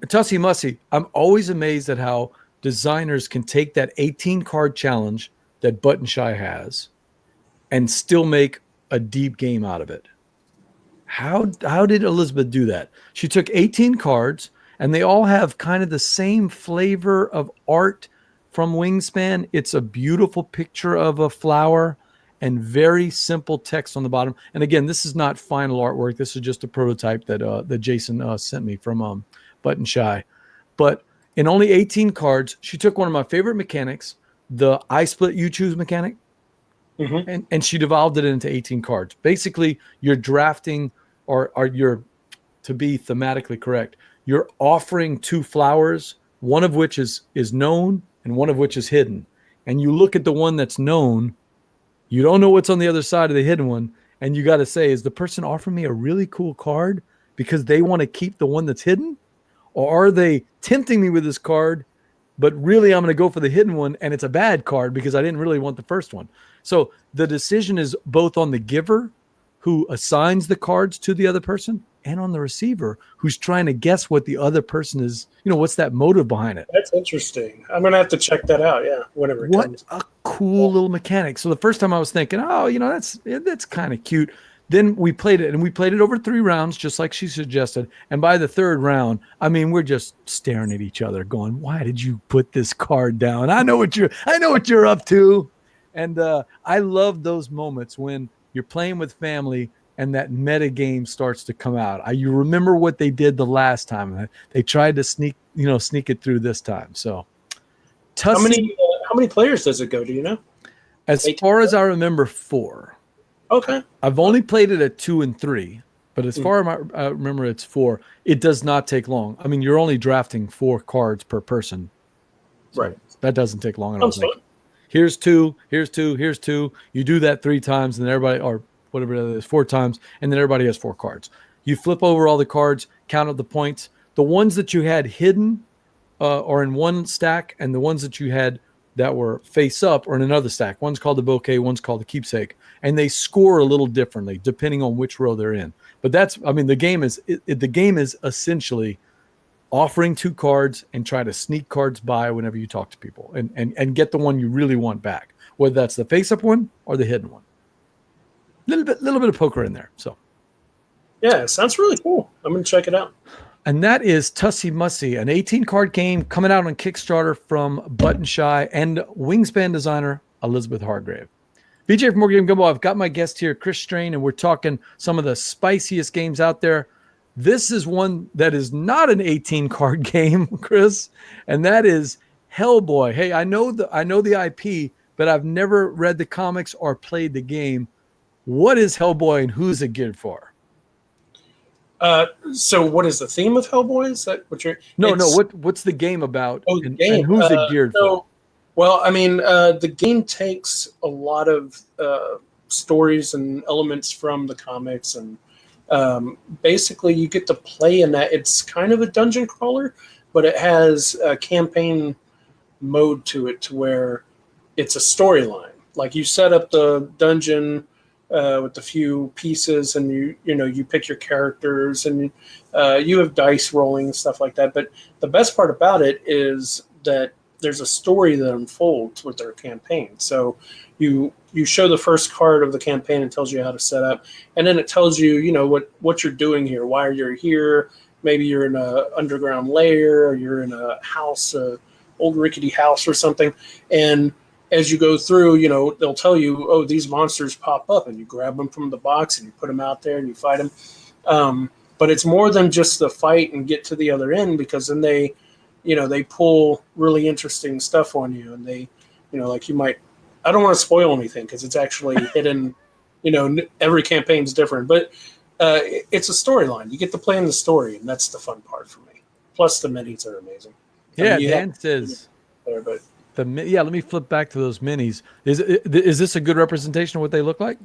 Tussie Mussy. I'm always amazed at how designers can take that 18 card challenge that Button Shy has and still make a deep game out of it. How did Elizabeth do that? She took 18 cards and they all have kind of the same flavor of art from Wingspan. It's a beautiful picture of a flower and very simple text on the bottom. And again, this is not final artwork. This is just a prototype that Jason sent me from Button Shy. But in only 18 cards, she took one of my favorite mechanics, the I split you choose mechanic, and she devolved it into 18 cards. Basically, you're drafting or you're, to be thematically correct, you're offering two flowers, one of which is known and one of which is hidden. And you look at the one that's known, you don't know what's on the other side of the hidden one, and you got to say, is the person offering me a really cool card because they want to keep the one that's hidden? Or are they tempting me with this card, but really I'm going to go for the hidden one and it's a bad card because I didn't really want the first one? So the decision is both on the giver who assigns the cards to the other person and on the receiver who's trying to guess what the other person is, what's that motive behind it. That's interesting. I'm going to have to check that out. Yeah. Whenever it comes. What a cool little mechanic. So the first time I was thinking, that's kind of cute. Then we played it, and we played it over 3 rounds, just like she suggested. And by the 3rd round, we're just staring at each other, going, "Why did you put this card down? I know what you're up to." And I love those moments when you're playing with family and that meta game starts to come out. You remember what they did the last time. They tried to sneak it through this time. So, how many players does it go? Do you know? As far as I remember, 4. Okay. I've only played it at 2 and 3, but as far as I remember, it's 4. It does not take long. You're only drafting 4 cards per person. So right. That doesn't take long at all. Here's 2, here's 2, here's 2. You do that 3 times, and then everybody, or whatever it is, 4 times, and then everybody has 4 cards. You flip over all the cards, count up the points. The ones that you had hidden are in one stack, and the ones that you had that were face up or in another stack. One's called the bouquet, one's called the keepsake. And they score a little differently depending on which row they're in. But the game is essentially offering 2 cards and try to sneak cards by whenever you talk to people and get the one you really want back, whether that's the face up one or the hidden one. Little bit of poker in there. So yeah, it sounds really cool. I'm going to check it out. And that is Tussie Mussy, an 18-card game coming out on Kickstarter from Button Shy and Wingspan designer Elizabeth Hargrave. BJ from Board Game Gumbo, I've got my guest here, Chris Strain, and we're talking some of the spiciest games out there. This is one that is not an 18-card game, Chris, and that is Hellboy. Hey, I know the IP, but I've never read the comics or played the game. What is Hellboy and who's it geared for? So what is the theme of Hellboy? Is that what you're... No. What's the game about? Oh, the game. And who's it geared for? Well, the game takes a lot of stories and elements from the comics, and basically you get to play in that. It's kind of a dungeon crawler, but it has a campaign mode to it to where it's a storyline. Like you set up the dungeon with a few pieces, and you pick your characters, and you have dice rolling and stuff like that. But the best part about it is that there's a story that unfolds with their campaign. So you show the first card of the campaign and tells you how to set up, and then it tells you what you're doing here, why you're here. Maybe you're in a underground lair, or you're in a house, old rickety house or something, and as you go through, they'll tell you, oh, these monsters pop up, and you grab them from the box and you put them out there and you fight them. But it's more than just the fight and get to the other end, because then they pull really interesting stuff on you, and they, like you might, I don't want to spoil anything because it's actually hidden every campaign's different, but it's a storyline. You get to play in the story, and that's the fun part for me. Plus, the minis are amazing. Yeah, Dan says there, but let me flip back to those minis. Is this a good representation of what they look like?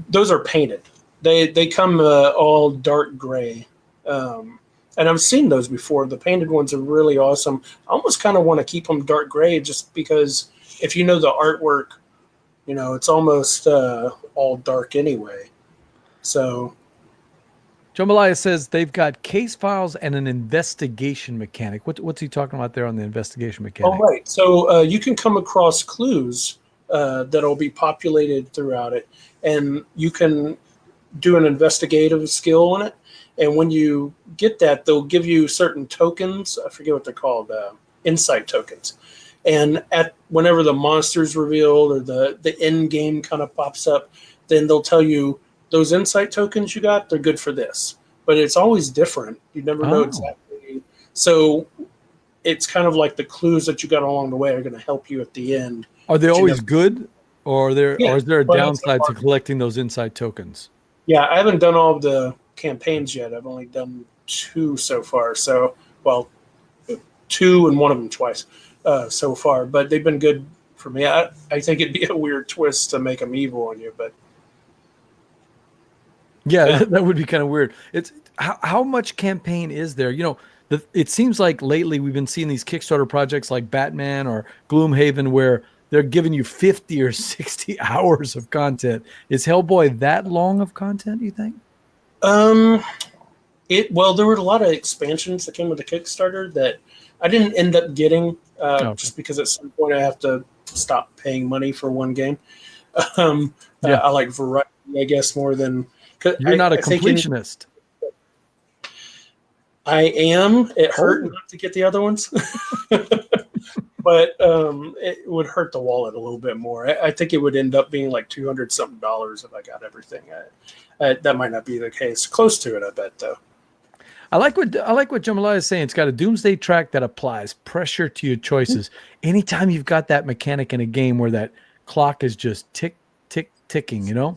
those are painted. They come all dark gray, and I've seen those before. The painted ones are really awesome. I almost kind of want to keep them dark gray, just because if you know the artwork, it's almost all dark anyway. So Jambalaya says they've got case files and an investigation mechanic. What's he talking about there on the investigation mechanic? Oh, right. So you can come across clues that'll be populated throughout it, and you can do an investigative skill on it. And when you get that, they'll give you certain tokens. I forget what they're called, insight tokens. And whenever the monster's revealed or the end game kind of pops up, then they'll tell you those insight tokens you got, they're good for this. But it's always different. You never know exactly. So it's kind of like the clues that you got along the way are going to help you at the end. Are they always good, or is there a downside to collecting those insight tokens? Yeah, I haven't done all of the campaigns yet. I've only done 2 so far. So, 2 and one of them twice so far. But they've been good for me. I think it'd be a weird twist to make them evil on you, but yeah. That would be kind of weird. It's how much campaign is there? It seems like lately we've been seeing these Kickstarter projects like Batman or Gloomhaven where they're giving you 50 or 60 hours of content. Is Hellboy that long of content, you think? There were a lot of expansions that came with the Kickstarter that I didn't end up getting just because at some point I have to stop paying money for one game. I like variety, I guess, more than... You're not a completionist. I am. It hurt not to get the other ones. But it would hurt the wallet a little bit more. I think it would end up being like $200-something if I got everything. That might not be the case. Close to it, I bet, though. I like what Jambalaya is saying. It's got a doomsday track that applies pressure to your choices. Anytime you've got that mechanic in a game where that clock is just tick, tick, ticking,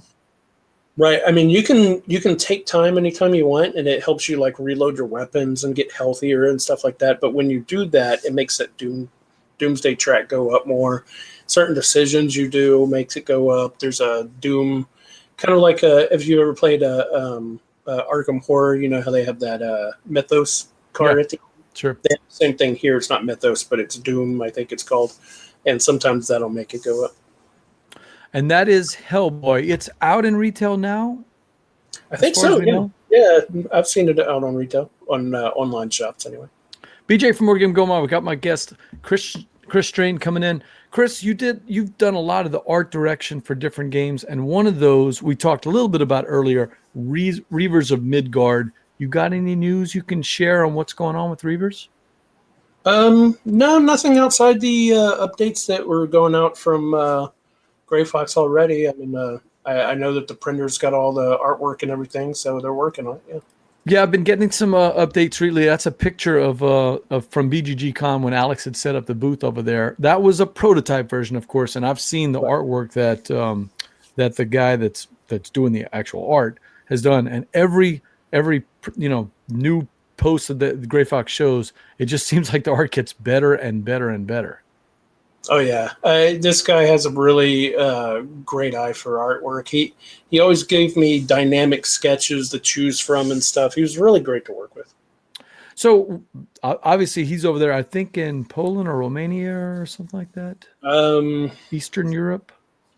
Right. I mean, you can take time anytime you want, and it helps you like reload your weapons and get healthier and stuff like that. But when you do that, it makes that doomsday track go up more. Certain decisions you do makes it go up. There's a doom, kind of like if you ever played Arkham Horror, you know how they have that Mythos card at the end? Sure. They have the same thing here. It's not Mythos, but it's Doom, I think it's called. And sometimes that'll make it go up. And that is Hellboy. It's out in retail now? I think so, yeah. Yeah, I've seen it out on retail, on online shops anyway. BJ from Board Game Gumbo. We got my guest, Chris Strain, coming in. Chris, you've done a lot of the art direction for different games, and one of those we talked a little bit about earlier, Reavers of Midgard. You got any news you can share on what's going on with Reavers? No, nothing outside the updates that were going out from Gray Fox already. I mean, I know that the printer's got all the artwork and everything, so they're working on it. Yeah. Yeah, I've been getting some updates recently. That's a picture of from BGG Con when Alex had set up the booth over there. That was a prototype version, of course, and I've seen the artwork that that the guy that's doing the actual art has done. And every new post that the Gray Fox shows, it just seems like the art gets better and better and better. Oh yeah, this guy has a really great eye for artwork. He always gave me dynamic sketches to choose from and stuff. He was really great to work with. So obviously he's over there, I think in Poland or Romania or something like that. Eastern Europe.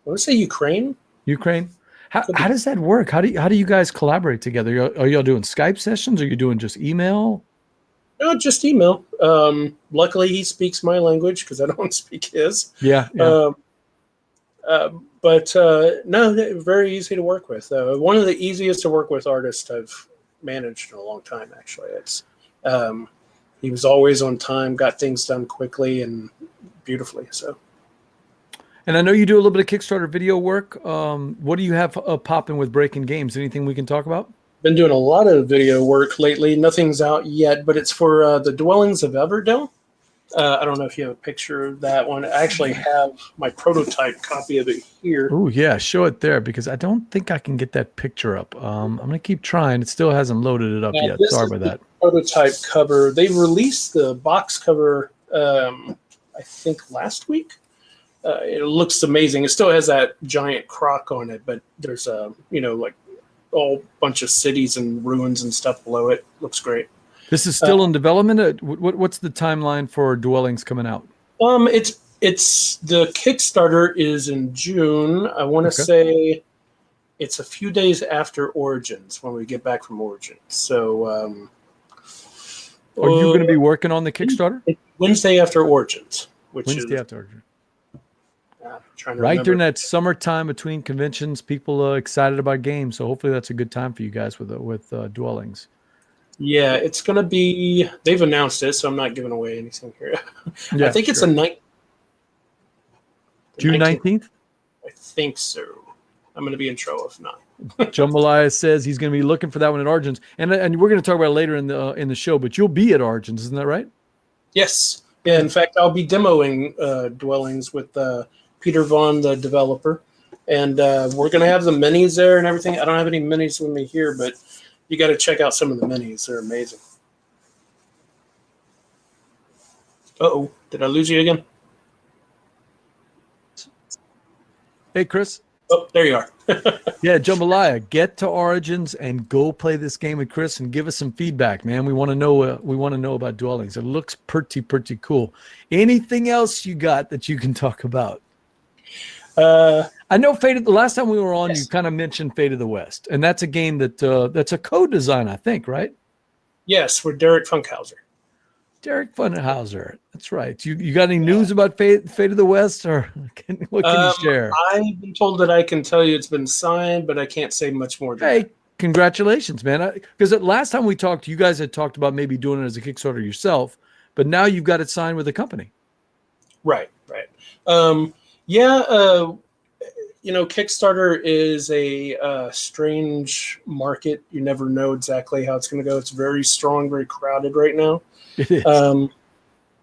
I want to say Ukraine. Ukraine. How does that work? How do you guys collaborate together? Are y'all doing Skype sessions? Or are you doing just email? No, just email. Luckily, he speaks my language because I don't speak his. Yeah. But no, very easy to work with. One of the easiest to work with artists I've managed in a long time, actually. It's he was always on time, got things done quickly and beautifully. So. And I know you do a little bit of Kickstarter video work. What do you have popping with Breaking Games? Anything we can talk about? Been doing a lot of video work lately. Nothing's out yet, but it's for the Dwellings of Everdell. I don't know if you have a picture of that one. I actually have my prototype copy of it here. Oh yeah, show it there because I don't think I can get that picture up. I'm gonna keep trying. It still hasn't loaded it up Now, yet. this Sorry is about the that. prototype cover. They released the box cover, I think, last week. It looks amazing. It still has that giant croc on it, but there's like a whole bunch of cities and ruins and stuff below it. Looks great. This is still in development. What's the timeline for Dwellings coming out? It's the Kickstarter is in June. I want to Okay. say it's a few days after Origins when we get back from Origins. So, Are you going to be working on the Kickstarter? Wednesday after Origins, which Wednesday is after Origins. trying to Right remember. during that summertime between conventions, people are excited about games. So hopefully that's a good time for you guys with Dwellings. Yeah, it's going to be. They've announced it, so I'm not giving away anything here. Yeah, I think it's sure. a night. June 19th. I think so. I'm going to be in trouble if not. Jambalaya says he's going to be looking for that one at Origins, and we're going to talk about it later in the show. But you'll be at Origins, isn't that right? Yes. Yeah. In fact, I'll be demoing Dwellings with Peter Vaughn, the developer, and we're going to have the minis there and everything. I don't have any minis with me here, but you got to check out some of the minis. They're amazing. Uh-oh. Did I lose you again? Hey, Chris. Oh, there you are. Yeah, Jambalaya, get to Origins and go play this game with Chris and give us some feedback, man. We want to know. We want to know about Dwellings. It looks pretty cool. Anything else you got that you can talk about? I know the last time we were on, yes, you kind of mentioned Fate of the West, and that's a game that's a co-design, I think, right? Yes, we're Derek Funkhauser. Derek Funkhauser. That's right. You got any news about Fate of the West, or what can you share? I've been told that I can tell you it's been signed, but I can't say much more. Hey, congratulations, man! Because last time we talked, you guys had talked about maybe doing it as a Kickstarter yourself, but now you've got it signed with a company. Right. Kickstarter is a strange market. You never know exactly how it's going to go. It's very strong, very crowded right now. It is.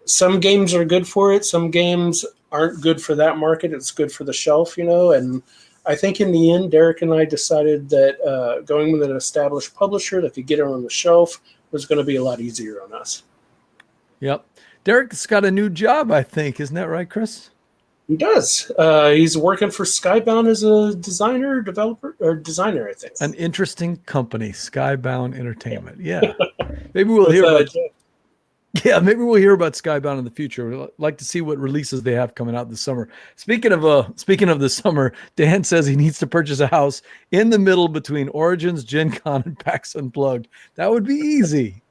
Some games are good for it. Some games aren't good for that market. It's good for the shelf, and I think in the end, Derek and I decided that going with an established publisher that could get it on the shelf was going to be a lot easier on us. Yep. Derek's got a new job, I think. Isn't that right, Chris? He does. He's working for Skybound as a designer, I think. An interesting company, Skybound Entertainment. Yeah. Maybe we'll hear about maybe we'll hear about Skybound in the future. We'd like to see what releases they have coming out this summer. Speaking of the summer, Dan says he needs to purchase a house in the middle between Origins, Gen Con, and PAX Unplugged. That would be easy.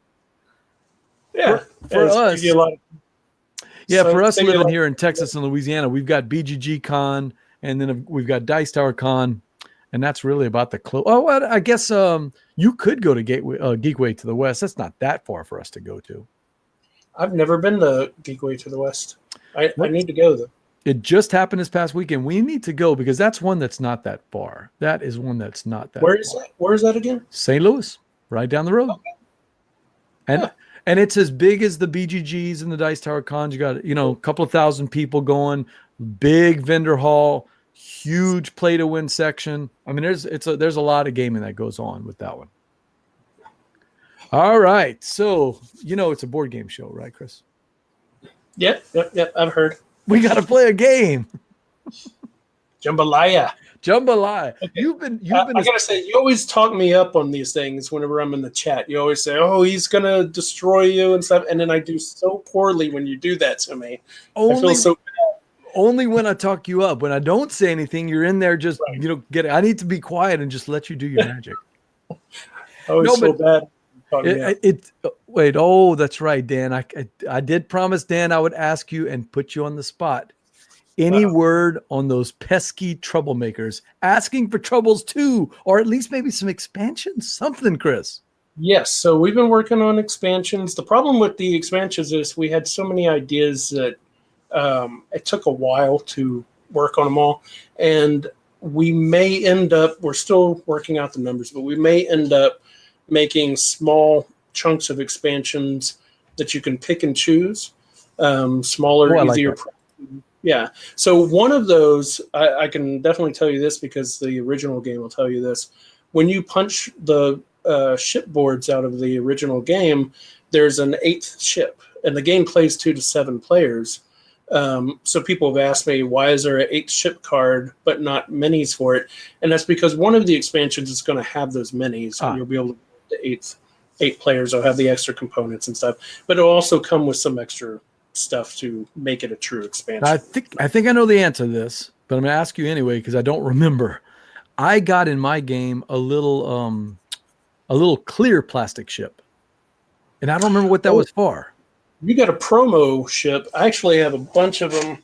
Yeah. For us. For us living here in Texas and Louisiana, we've got BGG Con, and then we've got Dice Tower Con, and that's really about the close. Oh, I guess you could go to Geekway to the West. That's not that far for us to go to. I've never been to Geekway to the West. I need to go, though. It just happened this past weekend. We need to go because that's one that's not that far. That is one that's not that far. Where is that again? St. Louis, right down the road. Okay. And it's as big as the BGGs and the Dice Tower Cons. You got, a couple of thousand people going, big vendor hall, huge play to win section. I mean, there's a lot of gaming that goes on with that one. All right. So, it's a board game show, right, Chris? Yep. I've heard. We got to play a game. Jambalaya. Okay. You've been. I gotta say, you always talk me up on these things whenever I'm in the chat. You always say, "Oh, he's gonna destroy you" and stuff, and then I do so poorly when you do that to me. I feel so bad. Only when I talk you up. When I don't say anything, you're in there just get it. I need to be quiet and just let you do your magic. Bad. Wait. Oh, that's right, Dan. I did promise Dan I would ask you and put you on the spot. Any word on those pesky troublemakers asking for Trobils 2, or at least maybe some expansions? Something, Chris. Yes. So we've been working on expansions. The problem with the expansions is we had so many ideas that it took a while to work on them all. And we may end up, we're still working out the numbers, but we may end up making small chunks of expansions that you can pick and choose. smaller, Oh, I like easier. that. Yeah. So one of those, I can definitely tell you this because the original game will tell you this. When you punch the ship boards out of the original game, there's an eighth ship, and the game plays 2 to 7 players. So people have asked me, why is there an eighth ship card but not minis for it? And that's because one of the expansions is going to have those minis. You'll be able to the eight players will have the extra components and stuff, but it'll also come with some extra stuff to make it a true expansion. I think I know the answer to this, but I'm going to ask you anyway because I don't remember. I got in my game a little clear plastic ship, and I don't remember what that was for. You got a promo ship. I actually have a bunch of them.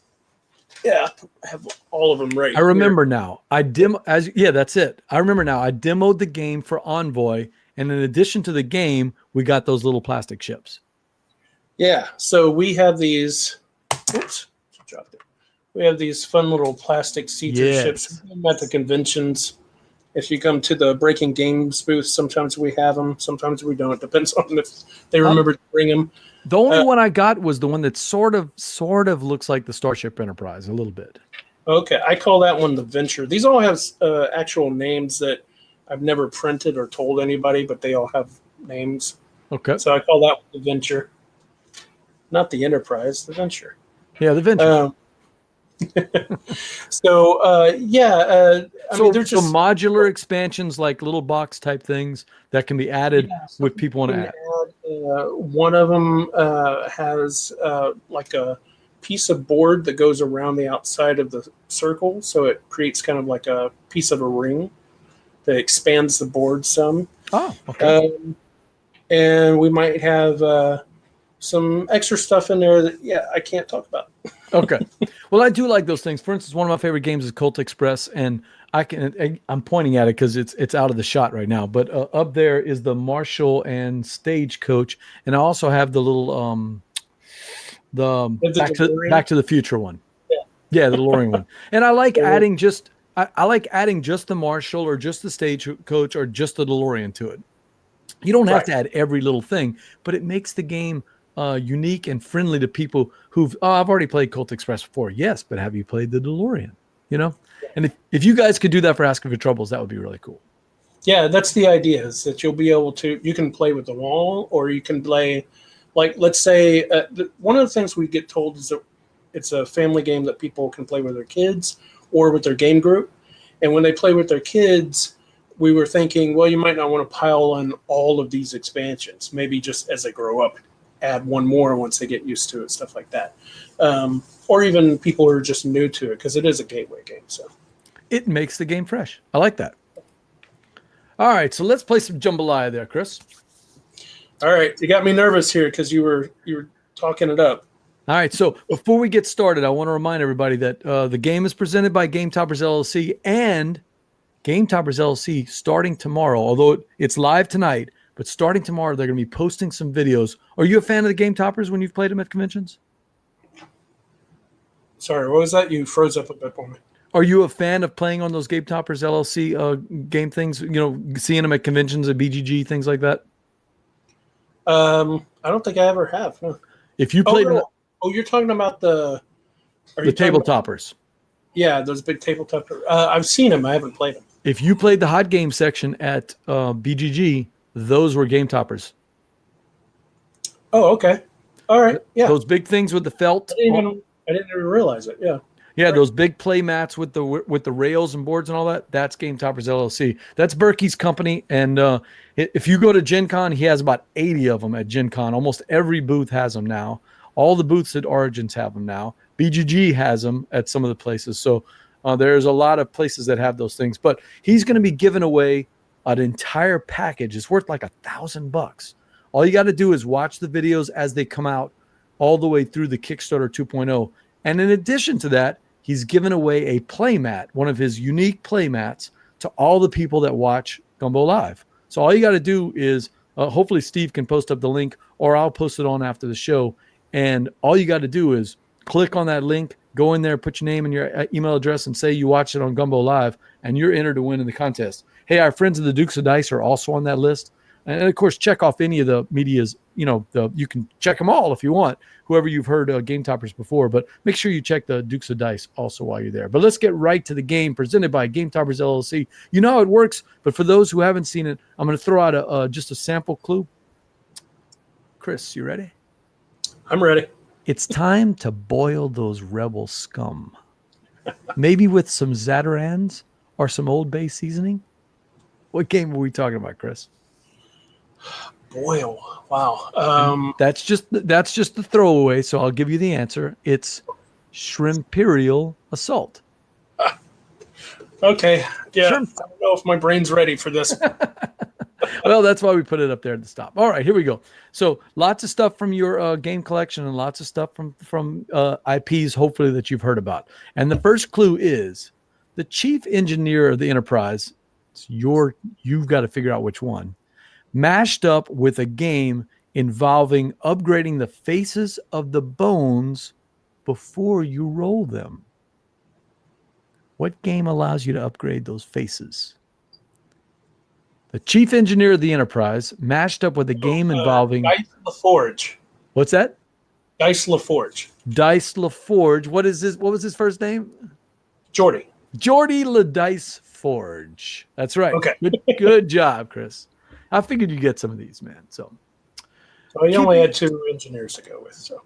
Yeah, I have all of them right. I remember now. That's it. I remember now. I demoed the game for Envoy, and in addition to the game, we got those little plastic ships. Yeah, so we have these. Oops, dropped it. We have these fun little plastic see-through ships at the conventions. If you come to the Breaking Games booth, sometimes we have them, sometimes we don't. It depends on if they remember to bring them. The only one I got was the one that sort of looks like the Starship Enterprise a little bit. Okay, I call that one the Venture. These all have actual names that I've never printed or told anybody, but they all have names. Okay. So I call that one the Venture. Not the Enterprise, the Venture. Yeah, the Venture. So there's just modular expansions like little box type things that can be added with people want to add. One of them has like a piece of board that goes around the outside of the circle, so it creates kind of like a piece of a ring that expands the board some. Oh, okay. And we might have some extra stuff in there that I can't talk about. Okay. Well, I do like those things. For instance, one of my favorite games is Colt Express, and I'm pointing at it because it's out of the shot right now. But up there is the Marshall and Stagecoach, and I also have the little Back to the Future one. Yeah, the DeLorean one. And I like adding just the Marshall or just the Stagecoach or just the DeLorean to it. You don't have to add every little thing, but it makes the game unique and friendly to people I've already played Colt Express before. Yes, but have you played the DeLorean? And if you guys could do that for Asking for Troubles, that would be really cool. Yeah, that's the idea, is that you'll be able to, you can play with them all, or you can play, like, let's say, one of the things we get told is that it's a family game that people can play with their kids or with their game group. And when they play with their kids, we were thinking, well, you might not want to pile on all of these expansions. Maybe just as they grow up, add one more once they get used to it, stuff like that. Or even people who are just new to it, because it is a gateway game. So it makes the game fresh. I like that. All right, so let's play some jambalaya there, Chris. All right, you got me nervous here because you were talking it up. All right, so before we get started, I want to remind everybody that the game is presented by Game Toppers LLC, and Game Toppers LLC starting tomorrow, although it's live tonight, but starting tomorrow, they're going to be posting some videos. Are you a fan of the Game Toppers when you've played them at conventions? Sorry, what was that? You froze up a bit for me. Are you a fan of playing on those Game Toppers LLC game things, seeing them at conventions, at BGG, things like that? I don't think I ever have. No. If you played... you're talking about the table toppers. Yeah, those big table toppers. I've seen them. I haven't played them. If you played the hot game section at BGG, those were Game Oh, okay. All right. Yeah. Those big things with the felt. I didn't even realize it. Yeah. Yeah, right. Those big play mats with the rails and boards and all that, that's Game Toppers LLC. That's Berkey's company. And if you go to Gen Con, he has about 80 of them at Gen Con. Almost every booth has them now. All the booths at Origins have them now. BGG has them at some of the places. So there's a lot of places that have those things. But he's going to be giving away an entire package. It's worth like $1,000. All you got to do is watch the videos as they come out all the way through the Kickstarter 2.0. And in addition to that, he's given away a play mat, one of his unique play mats, to all the people that watch Gumbo Live. So all you got to do is, hopefully Steve can post up the link, or I'll post it on after the show. And all you got to do is click on that link, go in there, put your name and your email address, and say you watched it on Gumbo Live, and you're entered to win in the contest. Hey, our friends of the Dukes of Dice are also on that list. And of course, check off any of the media's, you can check them all if you want, whoever you've heard Game Toppers before, but make sure you check the Dukes of Dice also while you're there. But let's get right to the game presented by Game Toppers LLC. You know how it works, but for those who haven't seen it, I'm going to throw out just a sample clue. Chris, you ready? I'm ready. It's time to boil those rebel scum. Maybe with some Zatarain's or some Old Bay seasoning. What game are we talking about, Chris? Boil. Wow. That's just the throwaway, so I'll give you the answer. It's Shrimperial Assault. Okay. Yeah. Shrimp. I don't know if my brain's ready for this. Well, that's why we put it up there at the stop. All right, here we go. So lots of stuff from your game collection and lots of stuff from IPs, hopefully, that you've heard about. And the first clue is the chief engineer of the Enterprise. You've got to figure out which one. Mashed up with a game involving upgrading the faces of the bones before you roll them. What game allows you to upgrade those faces? The chief engineer of the Enterprise mashed up with a game involving Dice LaForge. What's that? Dice LaForge. Dice LaForge. What was his first name? Jordy. Jordy LaDice Forge. That's right. Okay. Good job, Chris. I figured you'd get some of these, man. So Well, you only had 2 engineers to go with, so.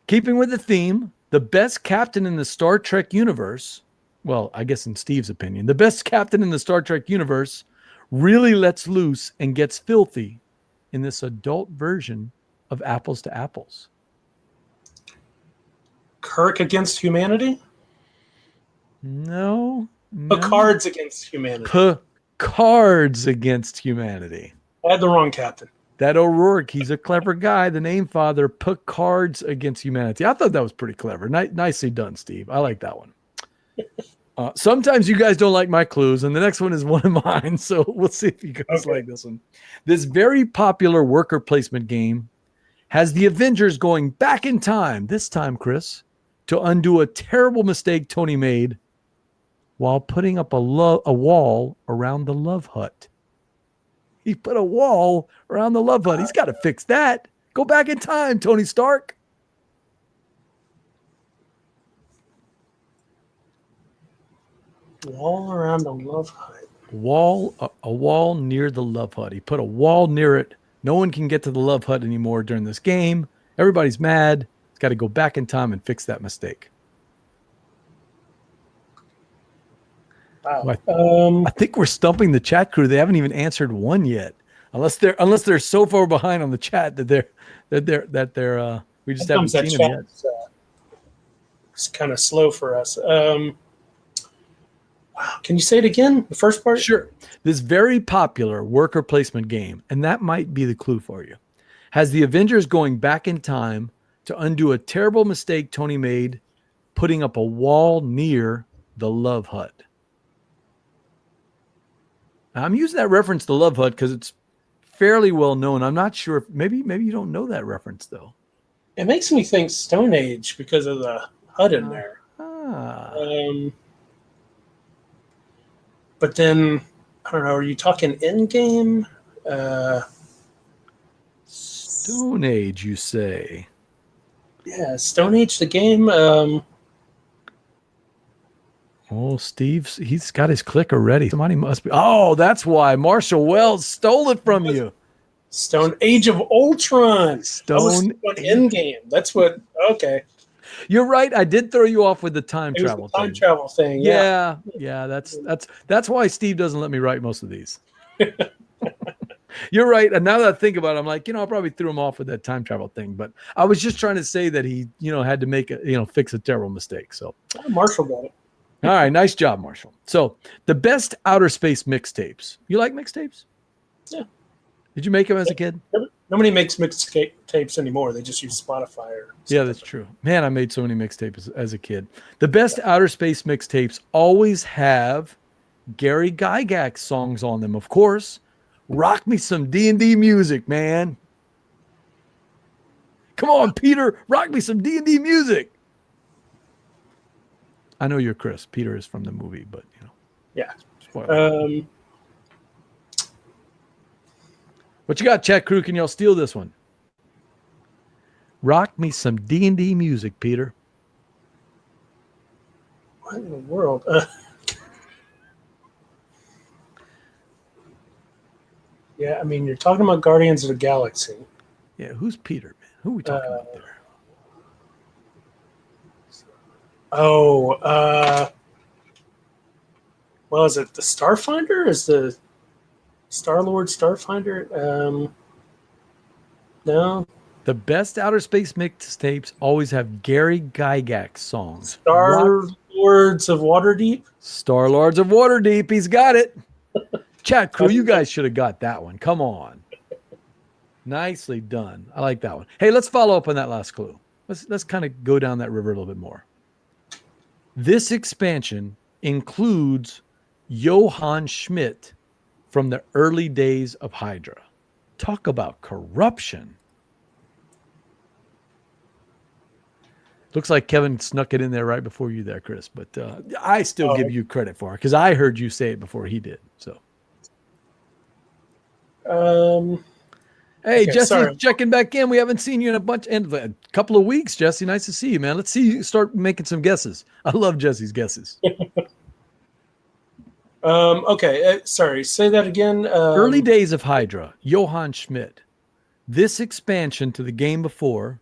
Keeping with the theme, the best captain in the Star Trek universe, well, I guess in Steve's opinion, the best captain in the Star Trek universe really lets loose and gets filthy in this adult version of Apples to Apples. Kirk against humanity? No. Picard's against humanity. Cards against humanity. I had the wrong captain. That O'Rourke, he's a clever guy. The name father, Picard's against humanity. I thought that was pretty clever. Nicely done, Steve. I like that one. Sometimes you guys don't like my clues, and the next one is one of mine. So we'll see if you guys like this one. This very popular worker placement game has the Avengers going back in time, this time, Chris, to undo a terrible mistake Tony made while putting up a wall around the Love Hut. He put a wall around the Love Hut. He's got to fix that. Go back in time, Tony Stark. Wall around the Love Hut. A wall near the Love Hut. He put a wall near it. No one can get to the Love Hut anymore during this game. Everybody's mad. He's got to go back in time and fix that mistake. Wow. I think we're stumping the chat crew. They haven't even answered one yet, unless they're so far behind on the chat that they're we just haven't seen them yet. It's kind of slow for us. Wow. Can you say it again? The first part? Sure. This very popular worker placement game, and that might be the clue for you, has the Avengers going back in time to undo a terrible mistake Tony made, putting up a wall near the Love Hut. Now, I'm using that reference to Love Hut because it's fairly well known. I'm not sure if maybe you don't know that reference though. It makes me think Stone Age because of the hut in there. But then, I don't know, are you talking Endgame? Stone Age, you say? Yeah, Stone Age, the game. Oh, he's got his clicker ready. Somebody must be. Oh, that's why Marshall Wells stole it from you. Stone Age of Ultron. Endgame. That's what. Okay. You're right. I did throw you off with the time travel thing. Yeah. That's why Steve doesn't let me write most of these. You're right. And now that I think about it, I'm like, I probably threw him off with that time travel thing. But I was just trying to say that he, had to make fix a terrible mistake. So Marshall got it. All right. Nice job, Marshall. So the best outer space mixtapes. You like mixtapes? Yeah. Did you make them as a kid? Nobody makes mixtapes anymore. They just use Spotify or something. Yeah, that's true. Man, I made so many mixtapes as a kid. The best outer space mixtapes always have Gary Gygax songs on them, of course. Rock me some D&D music, man. Come on, Peter. Rock me some D&D music. I know you're Chris. Peter is from the movie, but Yeah. Spoiler. What you got, chat crew? Can y'all steal this one? Rock me some D&D music, Peter. What in the world? Yeah, I mean, you're talking about Guardians of the Galaxy. Yeah, who's Peter, man? Who are we talking about there? Well, is it the Starfinder? Is the Star-Lord Starfinder? No. The best outer space mixtapes always have Gary Gygax songs. Star-Lords of Waterdeep? Star Lords of Waterdeep. He's got it. Chat crew, you guys should have got that one. Come on. Nicely done. I like that one. Hey, let's follow up on that last clue. Let's kind of go down that river a little bit more. This expansion includes Johann Schmidt from the early days of Hydra. Talk about corruption. Looks like Kevin snuck it in there right before you there, Chris. But I still give you credit for it because I heard you say it before he did. So, hey, okay, Jesse's checking back in. We haven't seen you in a couple of weeks, Jesse. Nice to see you, man. Let's see you start making some guesses. I love Jesse's guesses. Okay, sorry. Say that again. Early days of Hydra, Johann Schmidt. This expansion to the game before.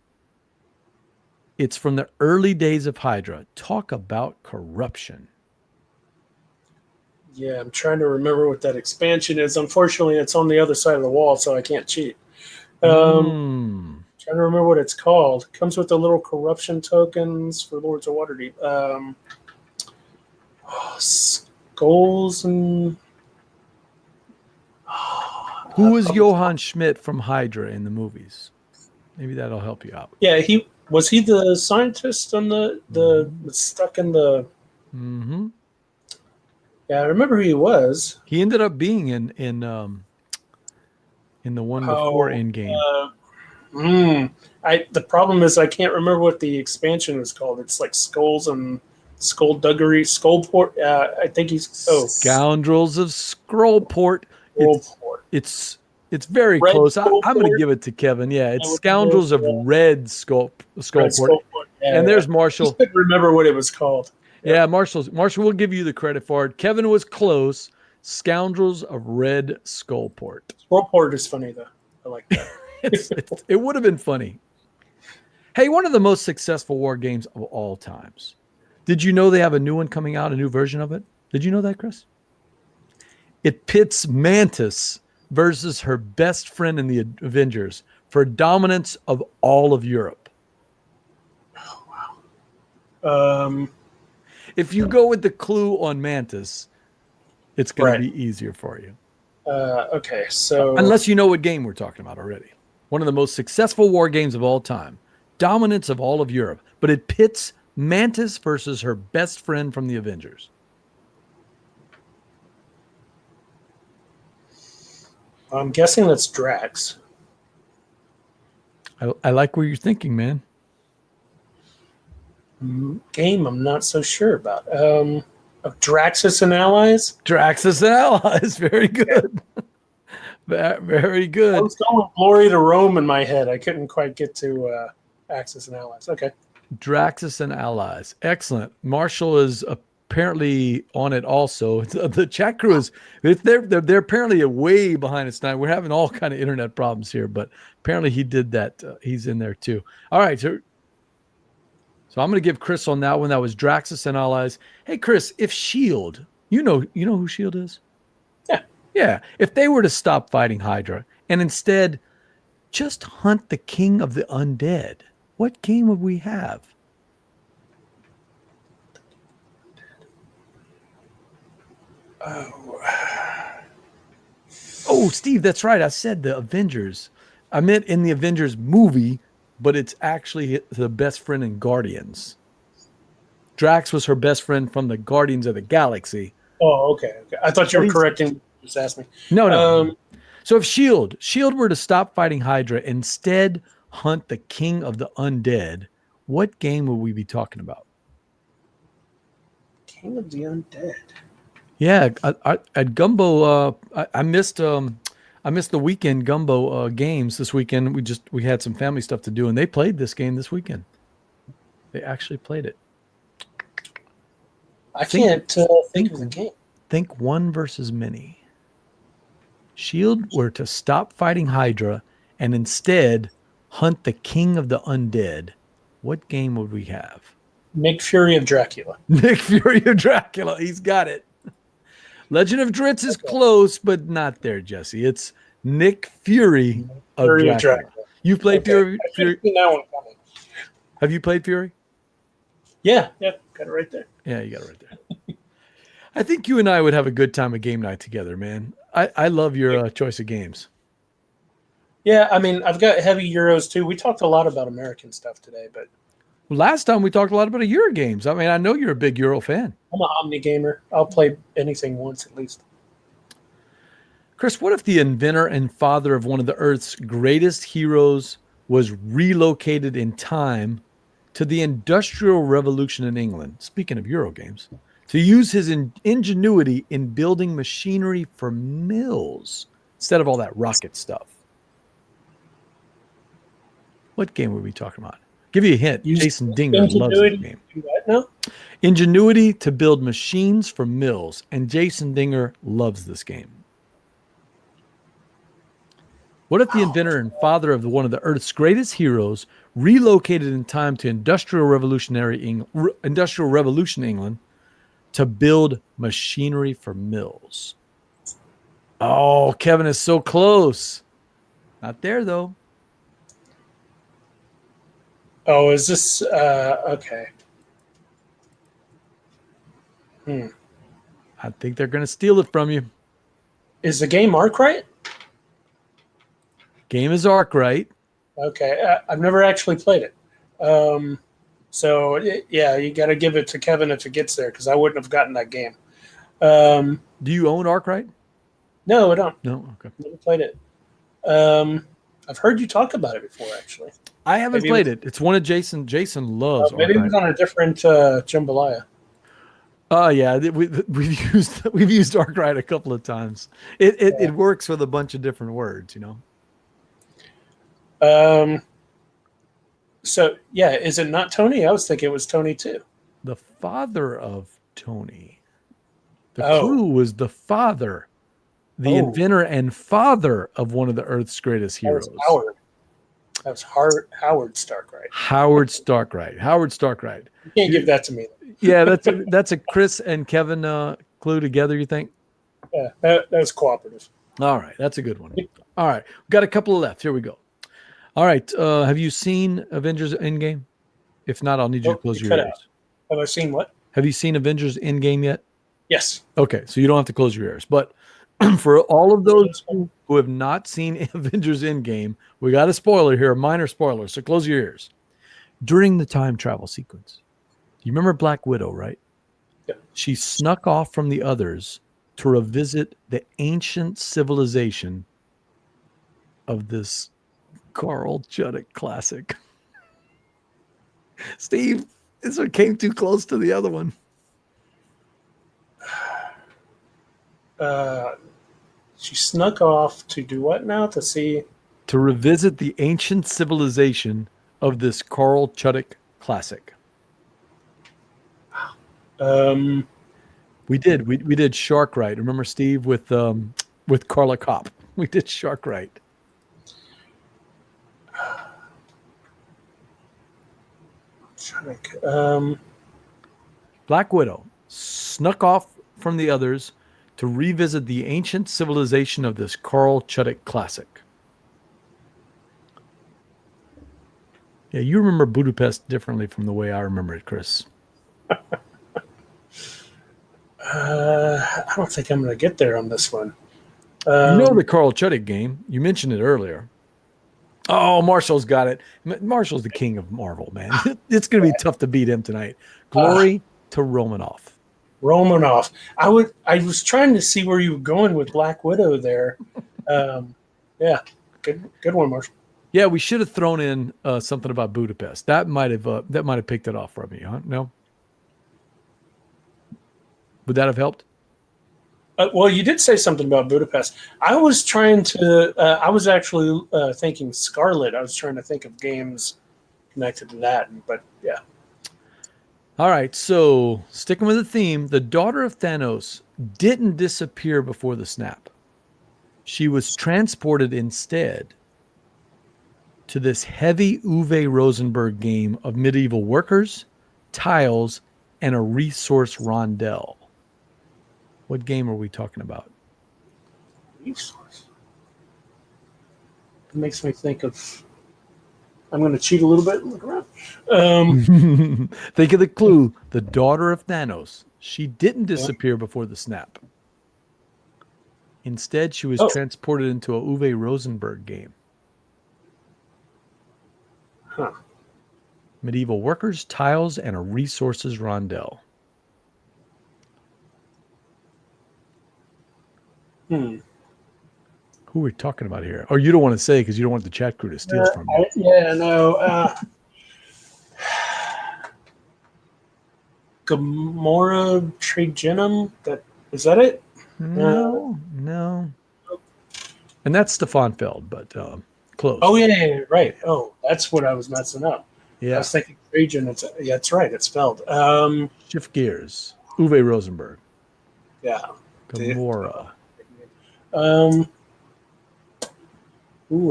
It's from the early days of Hydra. Talk about corruption. Yeah, I'm trying to remember what that expansion is. Unfortunately, it's on the other side of the wall, so I can't cheat. Trying to remember what it's called. It comes with the little corruption tokens for Lords of Waterdeep. Skulls and... Who was Johann Schmidt from Hydra in the movies? Maybe that'll help you out. Yeah, was he the scientist on the stuck in the... Mm-hmm. Yeah, I remember who he was. He ended up being in the one before Endgame. The problem is I can't remember what the expansion was called. It's like Skulls and Skullduggery, Skullport. I think he's Scoundrels of Scrollport. It's very Red close. I'm going to give it to Kevin. Yeah, it's Scoundrels of Red Skullport. Yeah, and there's Marshall. I couldn't remember what it was called. Yeah, Marshall will give you the credit for it. Kevin was close. Scoundrels of Red Skullport. Skullport is funny, though. I like that. It would have been funny. Hey, one of the most successful war games of all times. Did you know they have a new one coming out, a new version of it? Did you know that, Chris? It pits Mantis versus her best friend in the Avengers for dominance of all of Europe. Oh, wow. If you go with the clue on Mantis, it's going to be easier for you. Okay, so... Unless you know what game we're talking about already. One of the most successful war games of all time. Dominance of all of Europe. But it pits Mantis versus her best friend from the Avengers. I'm guessing that's Drax. I like where you're thinking, man. Game I'm not so sure about. Of Draxus and Allies? Draxus and Allies. Very good. Very good. I was going with Glory to Rome in my head. I couldn't quite get to Axis and Allies. Okay. Draxus and Allies. Excellent. Marshall is apparently on it also. The chat crew is they're apparently way behind us tonight. We're having all kind of internet problems here, but apparently he did that. He's in there too. All right. So I'm going to give Chris on that one. That was Draxus and Allies. Hey, Chris, if S.H.I.E.L.D., you know who S.H.I.E.L.D. is? Yeah. Yeah. If they were to stop fighting Hydra and instead just hunt the king of the undead, what game would we have? Oh, Steve, that's right. I said the Avengers. I meant in the Avengers movie, but it's actually the best friend in Guardians. Drax was her best friend from the Guardians of the Galaxy. Oh, okay. I thought you were correcting. Just ask me. No. So if S.H.I.E.L.D. were to stop fighting Hydra, instead hunt the king of the undead, what game would we be talking about? King of the Undead. Yeah, at Gumbo, I missed I missed the weekend Gumbo games this weekend. We had some family stuff to do, and they played this game this weekend. They actually played it. I can't think of the game. Think one versus many. Shield were to stop fighting Hydra and instead hunt the king of the undead. What game would we have? Nick Fury of Dracula. Nick Fury of Dracula. He's got it. Legend of Dritz is close, but not there, Jesse. It's Nick Fury of Dracula. You've played Fury? Have you played Fury? Yeah, got it right there. Yeah, you got it right there. I think you and I would have a good time at game night together, man. I love your choice of games. Yeah, I mean, I've got heavy Euros too. We talked a lot about American stuff today, but last time we talked a lot about Euro games. I mean, I know you're a big Euro fan. I'm an Omni gamer. I'll play anything once at least. Chris, what if the inventor and father of one of the Earth's greatest heroes was relocated in time to the Industrial Revolution in England? Speaking of Euro games, to use his ingenuity in building machinery for mills instead of all that rocket stuff. What game were we talking about? Give you a hint. Jason Dinger loves this game. What now? Ingenuity to build machines for mills, and Jason Dinger loves this game. What if the inventor and father of one of the Earth's greatest heroes relocated in time to Industrial Revolution England to build machinery for mills? Oh, Kevin is so close. Not there, though. Oh, is this okay? I think they're going to steal it from you. Is the game Arkwright? Game is Arkwright. Okay, I've never actually played it. So yeah, you got to give it to Kevin if it gets there because I wouldn't have gotten that game. Do you own Arkwright? No, I don't. No, okay. Never played it. I've heard you talk about it before, actually. I haven't played it. It's one of Jason. Jason loves. Maybe it was on a different jambalaya. Oh yeah, we've used Arkwright a couple of times. It works with a bunch of different words, you know. So yeah, is it not Tony? I was thinking it was Tony too. The father of Tony. The clue was the father, the inventor and father of one of the Earth's greatest heroes. That was Howard. That was Howard Starkwright. Howard Starkwright. You can't give that to me. Yeah, that's a Chris and Kevin clue together, you think? Yeah, that was cooperative. All right, that's a good one. All right, we've got a couple left. Here we go. All right, have you seen Avengers Endgame? If not, I'll need you to close your ears. Have I seen what? Have you seen Avengers Endgame yet? Yes. Okay, so you don't have to close your ears. But for all of those who have not seen Avengers Endgame, we got a spoiler here, a minor spoiler, so close your ears. During the time travel sequence, you remember Black Widow, right? Yeah. She snuck off from the others to revisit the ancient civilization of this Carl Juddick classic. Steve, this one came too close to the other one. She snuck off to do what now? To revisit the ancient civilization of this Carl Juddick classic. We did Sharkrite. Remember Steve with Carla Kopp? We did Sharkrite. Black Widow snuck off from the others to revisit the ancient civilization of this Carl Juddick classic. Yeah, you remember Budapest differently from the way I remember it, Chris. I don't think I'm going to get there on this one. You know the Carl Juddick game. You mentioned it earlier. Oh, Marshall's got it. Marshall's the king of Marvel, man. It's going to be tough to beat him tonight. Glory to Romanoff. I was trying to see where you were going with Black Widow there. Yeah, good one, Marshall. Yeah, we should have thrown in something about Budapest. That might have picked it off from you, huh? No? Would that have helped? Well, you did say something about Budapest. I was trying to. I was actually thinking Scarlet. I was trying to think of games connected to that, but yeah. All right, so sticking with the theme, the daughter of Thanos didn't disappear before the snap. She was transported instead to this heavy Uwe Rosenberg game of medieval workers, tiles, and a resource rondel. What game are we talking about? Resource. It makes me think of. I'm going to cheat a little bit and look around. Think of the clue. The daughter of Thanos. She didn't disappear before the snap. Instead, she was transported into a Uwe Rosenberg game. Huh. Medieval workers, tiles, and a resources rondel. Hmm. Who are we talking about here? Or you don't want to say because you don't want the chat crew to steal from you. No. Gamora Trigenum. Is that it? No. And that's Stefan Feld, but close. Oh yeah, right. Oh, that's what I was messing up. Yeah. I was thinking Trajan. That's right. It's spelled. Shift gears. Uwe Rosenberg. Yeah. Gamora.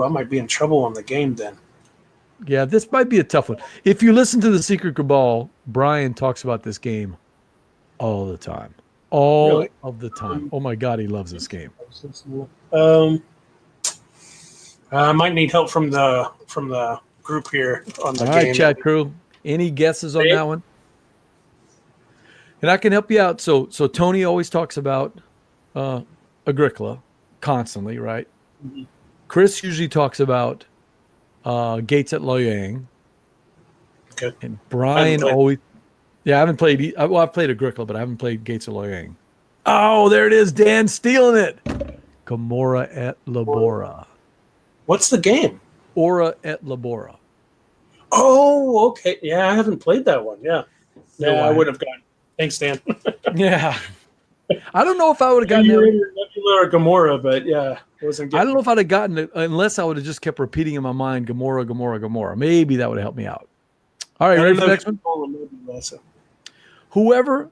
I might be in trouble on the game then. Yeah, this might be a tough one. If you listen to the Secret Cabal, Brian talks about this game all the time. All of the time. Oh my God, he loves this game. I might need help from the group here on the game. All right, chat crew. Any guesses on that one? And I can help you out. So Tony always talks about Agricola constantly, right? Mm-hmm. Chris usually talks about Gates at Loyang. Okay. And Brian always... Yeah, I haven't played... Well, I've played Agricola, but I haven't played Gates at Loyang. Oh, there it is. Dan stealing it. Gamora et Labora. What's the game? Ora et Labora. Oh, okay. Yeah, I haven't played that one. Yeah. Yeah, I would have gotten. Thanks, Dan. Yeah. I don't know if I would have gotten Nebula or Gamora, but yeah, wasn't. I don't know if I'd have gotten it unless I would have just kept repeating in my mind Gamora, Gamora, Gamora. Maybe that would have helped me out. All right, ready for the next one?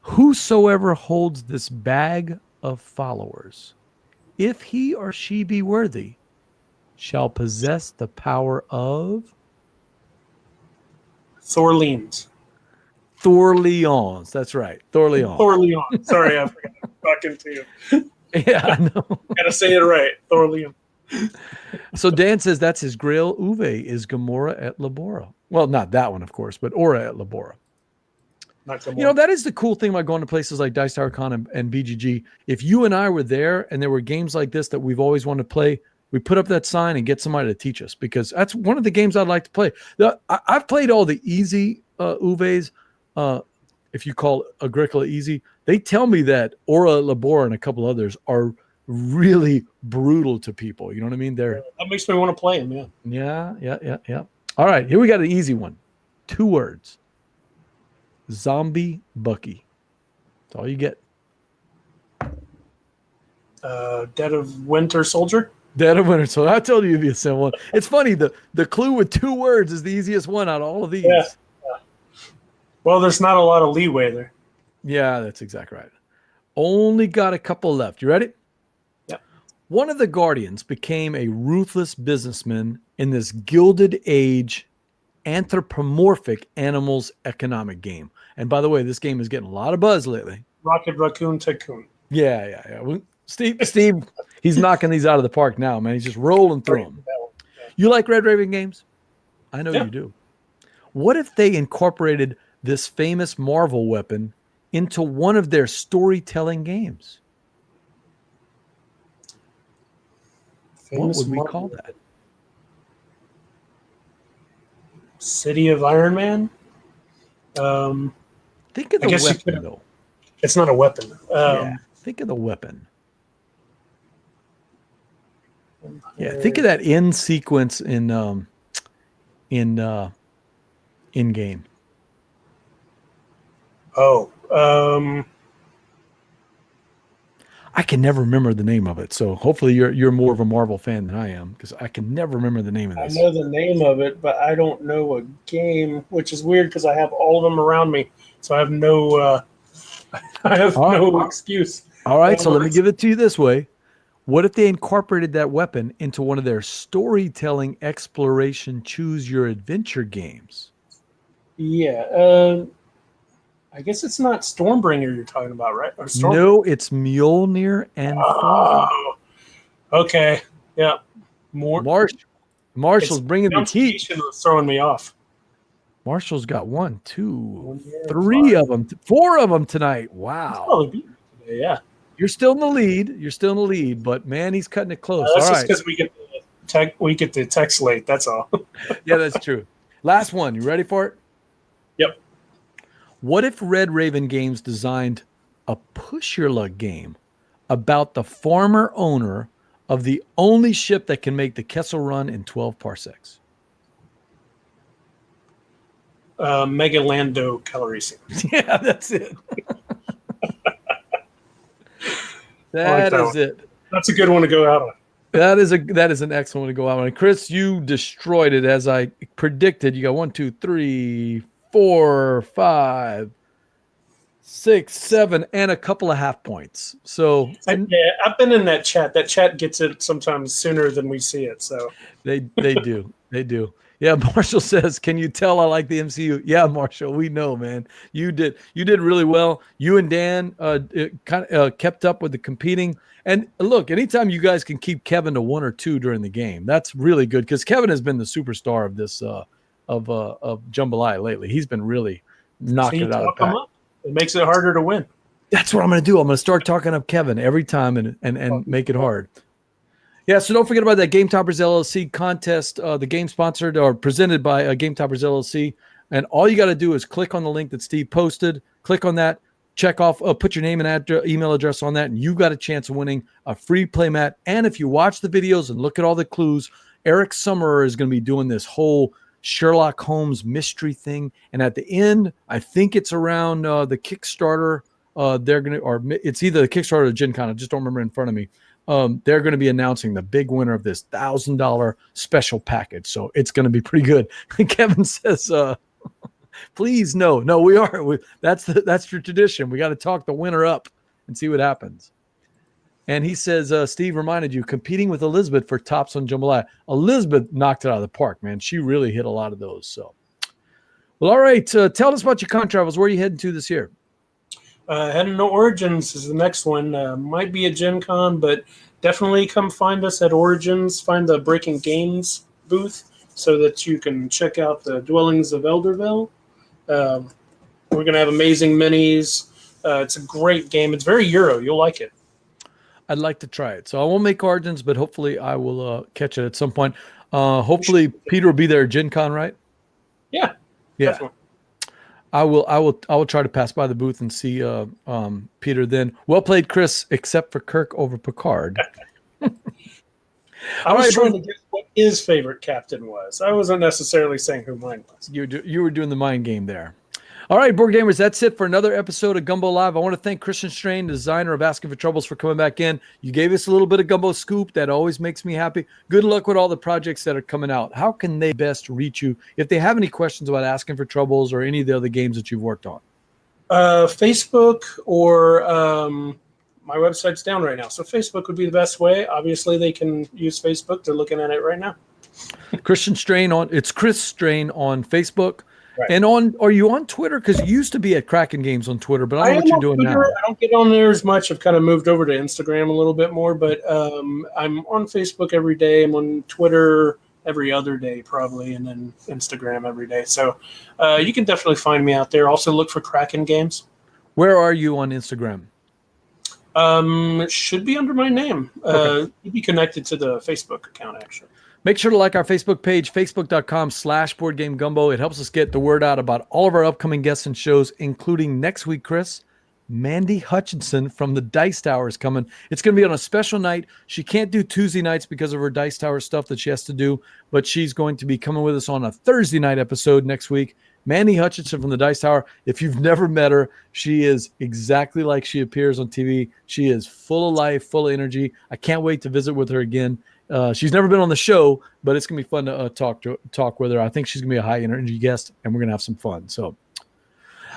Whosoever holds this bag of followers, if he or she be worthy, shall possess the power of Thorleans. Thorleons. That's right. Thorleons. Thorleons. Sorry, I forgot to talk into you. Yeah, I know. Gotta say it right. Thorleon. So Dan says that's his grail. Uwe is Gamora et Labora. Well, not that one, of course, but Ora et Labora. You know, that is the cool thing about going to places like Dice Tower Con and BGG. If you and I were there and there were games like this that we've always wanted to play, we put up that sign and get somebody to teach us, because that's one of the games I'd like to play. I've played all the easy Uves. If you call Agricola easy, they tell me that Ora Labora and a couple others are really brutal to people. You know what I mean? That makes me want to play them. Yeah. All right, here we got an easy one. 2 words. Zombie Bucky. That's all you get. Dead of Winter Soldier. Dead of Winter Soldier. I told you it'd be a simple one. It's funny. The clue with 2 words is the easiest one out of all of these. Yeah. Well, there's not a lot of leeway there. Yeah, that's exactly right. Only got a couple left. You ready? Yeah. One of the Guardians became a ruthless businessman in this Gilded Age anthropomorphic animals economic game. And by the way, this game is getting a lot of buzz lately. Rocket Raccoon Tycoon. Yeah. Steve, he's knocking these out of the park now, man. He's just rolling through them. You like Red Raven games? I know you do. What if they incorporated this famous Marvel weapon into one of their storytelling games? What would we call that? City of Iron Man. Think of the weapon, though. It's not a weapon. Think of the weapon. Yeah, think of that end sequence in game. I can never remember the name of it. So hopefully you're more of a Marvel fan than I am, because I can never remember the name of I this. know the name of it, but I don't know a game, which is weird because I have all of them around me, so I have no All right. no excuse. All right. So let me give it to you this way. What if they incorporated that weapon into one of their storytelling exploration choose your adventure games? Yeah, I guess it's not Stormbringer you're talking about, right? Or Storm? No, it's Mjolnir and Thor. Oh, okay. Yeah. More. Marshall's It's bringing the heat. pronunciation was throwing me off. Marshall's got 1, 2, Mjolnir and 3 Thor. of them, 4 of them tonight. It's Wow. probably beat me today, yeah. You're still in the lead. You're still in the lead, but man, he's cutting it close. That's All just right. because we get the text late. That's all. Yeah, that's true. Last one. You ready for it? Yep. What if Red Raven Games designed a push your luck game about the farmer owner of the only ship that can make the Kessel Run in 12 parsecs? Mega Lando Calrissian. Yeah, that's it. That That is it. That's a good one to go out on. That is an excellent one to go out on. Chris, you destroyed it as I predicted. You got 1, 2, 3, 4, 5, 6, 7, and a couple of half points. So Yeah, I've been in that chat. That chat gets it sometimes sooner than we see it. So they do. They do. Yeah, Marshall says, "Can you tell I like the MCU?" Yeah, Marshall, we know, man. You did really well. You and Dan kept up with the competing. And look, anytime you guys can keep Kevin to 1 or 2 during the game, that's really good, because Kevin has been the superstar of this of Jambalaya lately. He's been really knocking it out of the park. It makes it harder to win. That's what I'm going to do. I'm going to start talking up Kevin every time and make it hard. Yeah, so don't forget about that Game Toppers LLC contest. The game sponsored or presented by Game Toppers LLC. And all you got to do is click on the link that Steve posted. Click on that. Check off, put your name and email address on that, and you got a chance of winning a free playmat. And if you watch the videos and look at all the clues, Eric Summerer is going to be doing this whole Sherlock Holmes mystery thing. And at the end, I think it's around the Kickstarter. It's either the Kickstarter or the Gen Con. I just don't remember in front of me. They're going to be announcing the big winner of this $1,000 special package. So it's going to be pretty good. Kevin says, please, no, we are. That's the tradition. We got to talk the winner up and see what happens. And he says, Steve reminded you, competing with Elizabeth for tops on Jambalaya. Elizabeth knocked it out of the park, man. She really hit a lot of those. So, well, all right. Tell us about your con travels. Where are you heading to this year? Heading to Origins is the next one. Might be a Gen Con, but definitely come find us at Origins. Find the Breaking Games booth so that you can check out the Dwellings of Elderville. We're going to have amazing minis. It's a great game. It's very Euro. You'll like it. I'd like to try it. So I won't make Origins, but hopefully I will catch it at some point. Hopefully Peter will be there at Gen Con, right? Yeah. Definitely. I will try to pass by the booth and see Peter then. Well played, Chris, except for Kirk over Picard. I was trying to guess what his favorite captain was. I wasn't necessarily saying who mine was. You were doing the mind game there. All right, board gamers, that's it for another episode of Gumbo Live. I want to thank Christian Strain, the designer of Asking for Troubles, for coming back in. You gave us a little bit of Gumbo scoop. That always makes me happy. Good luck with all the projects that are coming out. How can they best reach you if they have any questions about Asking for Troubles or any of the other games that you've worked on? Facebook or my website's down right now. So Facebook would be the best way. Obviously, they can use Facebook. They're looking at it right now. Christian Strain it's Chris Strain on Facebook. Right. And are you on Twitter? Because you used to be at Kraken Games on Twitter, but I don't know what you're doing Twitter. now. I don't get on there as much. I've kind of moved over to Instagram a little bit more, but I'm on Facebook every day. I'm on Twitter every other day probably, and then Instagram every day. So you can definitely find me out there. Also look for Kraken Games. Where are you on Instagram? It should be under my name. Okay. You'd be connected to the Facebook account, actually. Make sure to like our Facebook page, facebook.com/BoardGameGumbo. It helps us get the word out about all of our upcoming guests and shows, including next week, Chris. Mandy Hutchinson from the Dice Tower is coming. It's going to be on a special night. She can't do Tuesday nights because of her Dice Tower stuff that she has to do, but she's going to be coming with us on a Thursday night episode next week. Mandy Hutchinson from the Dice Tower. If you've never met her, she is exactly like she appears on TV. She is full of life, full of energy. I can't wait to visit with her again. She's never been on the show, but it's gonna be fun to talk with her. I think she's gonna be a high energy guest, and we're gonna have some fun. So,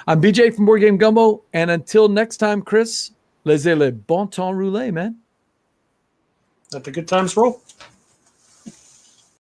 I'm BJ from Board Game Gumbo, and until next time, Chris, laissez le bon temps rouler, man. Let the good times roll.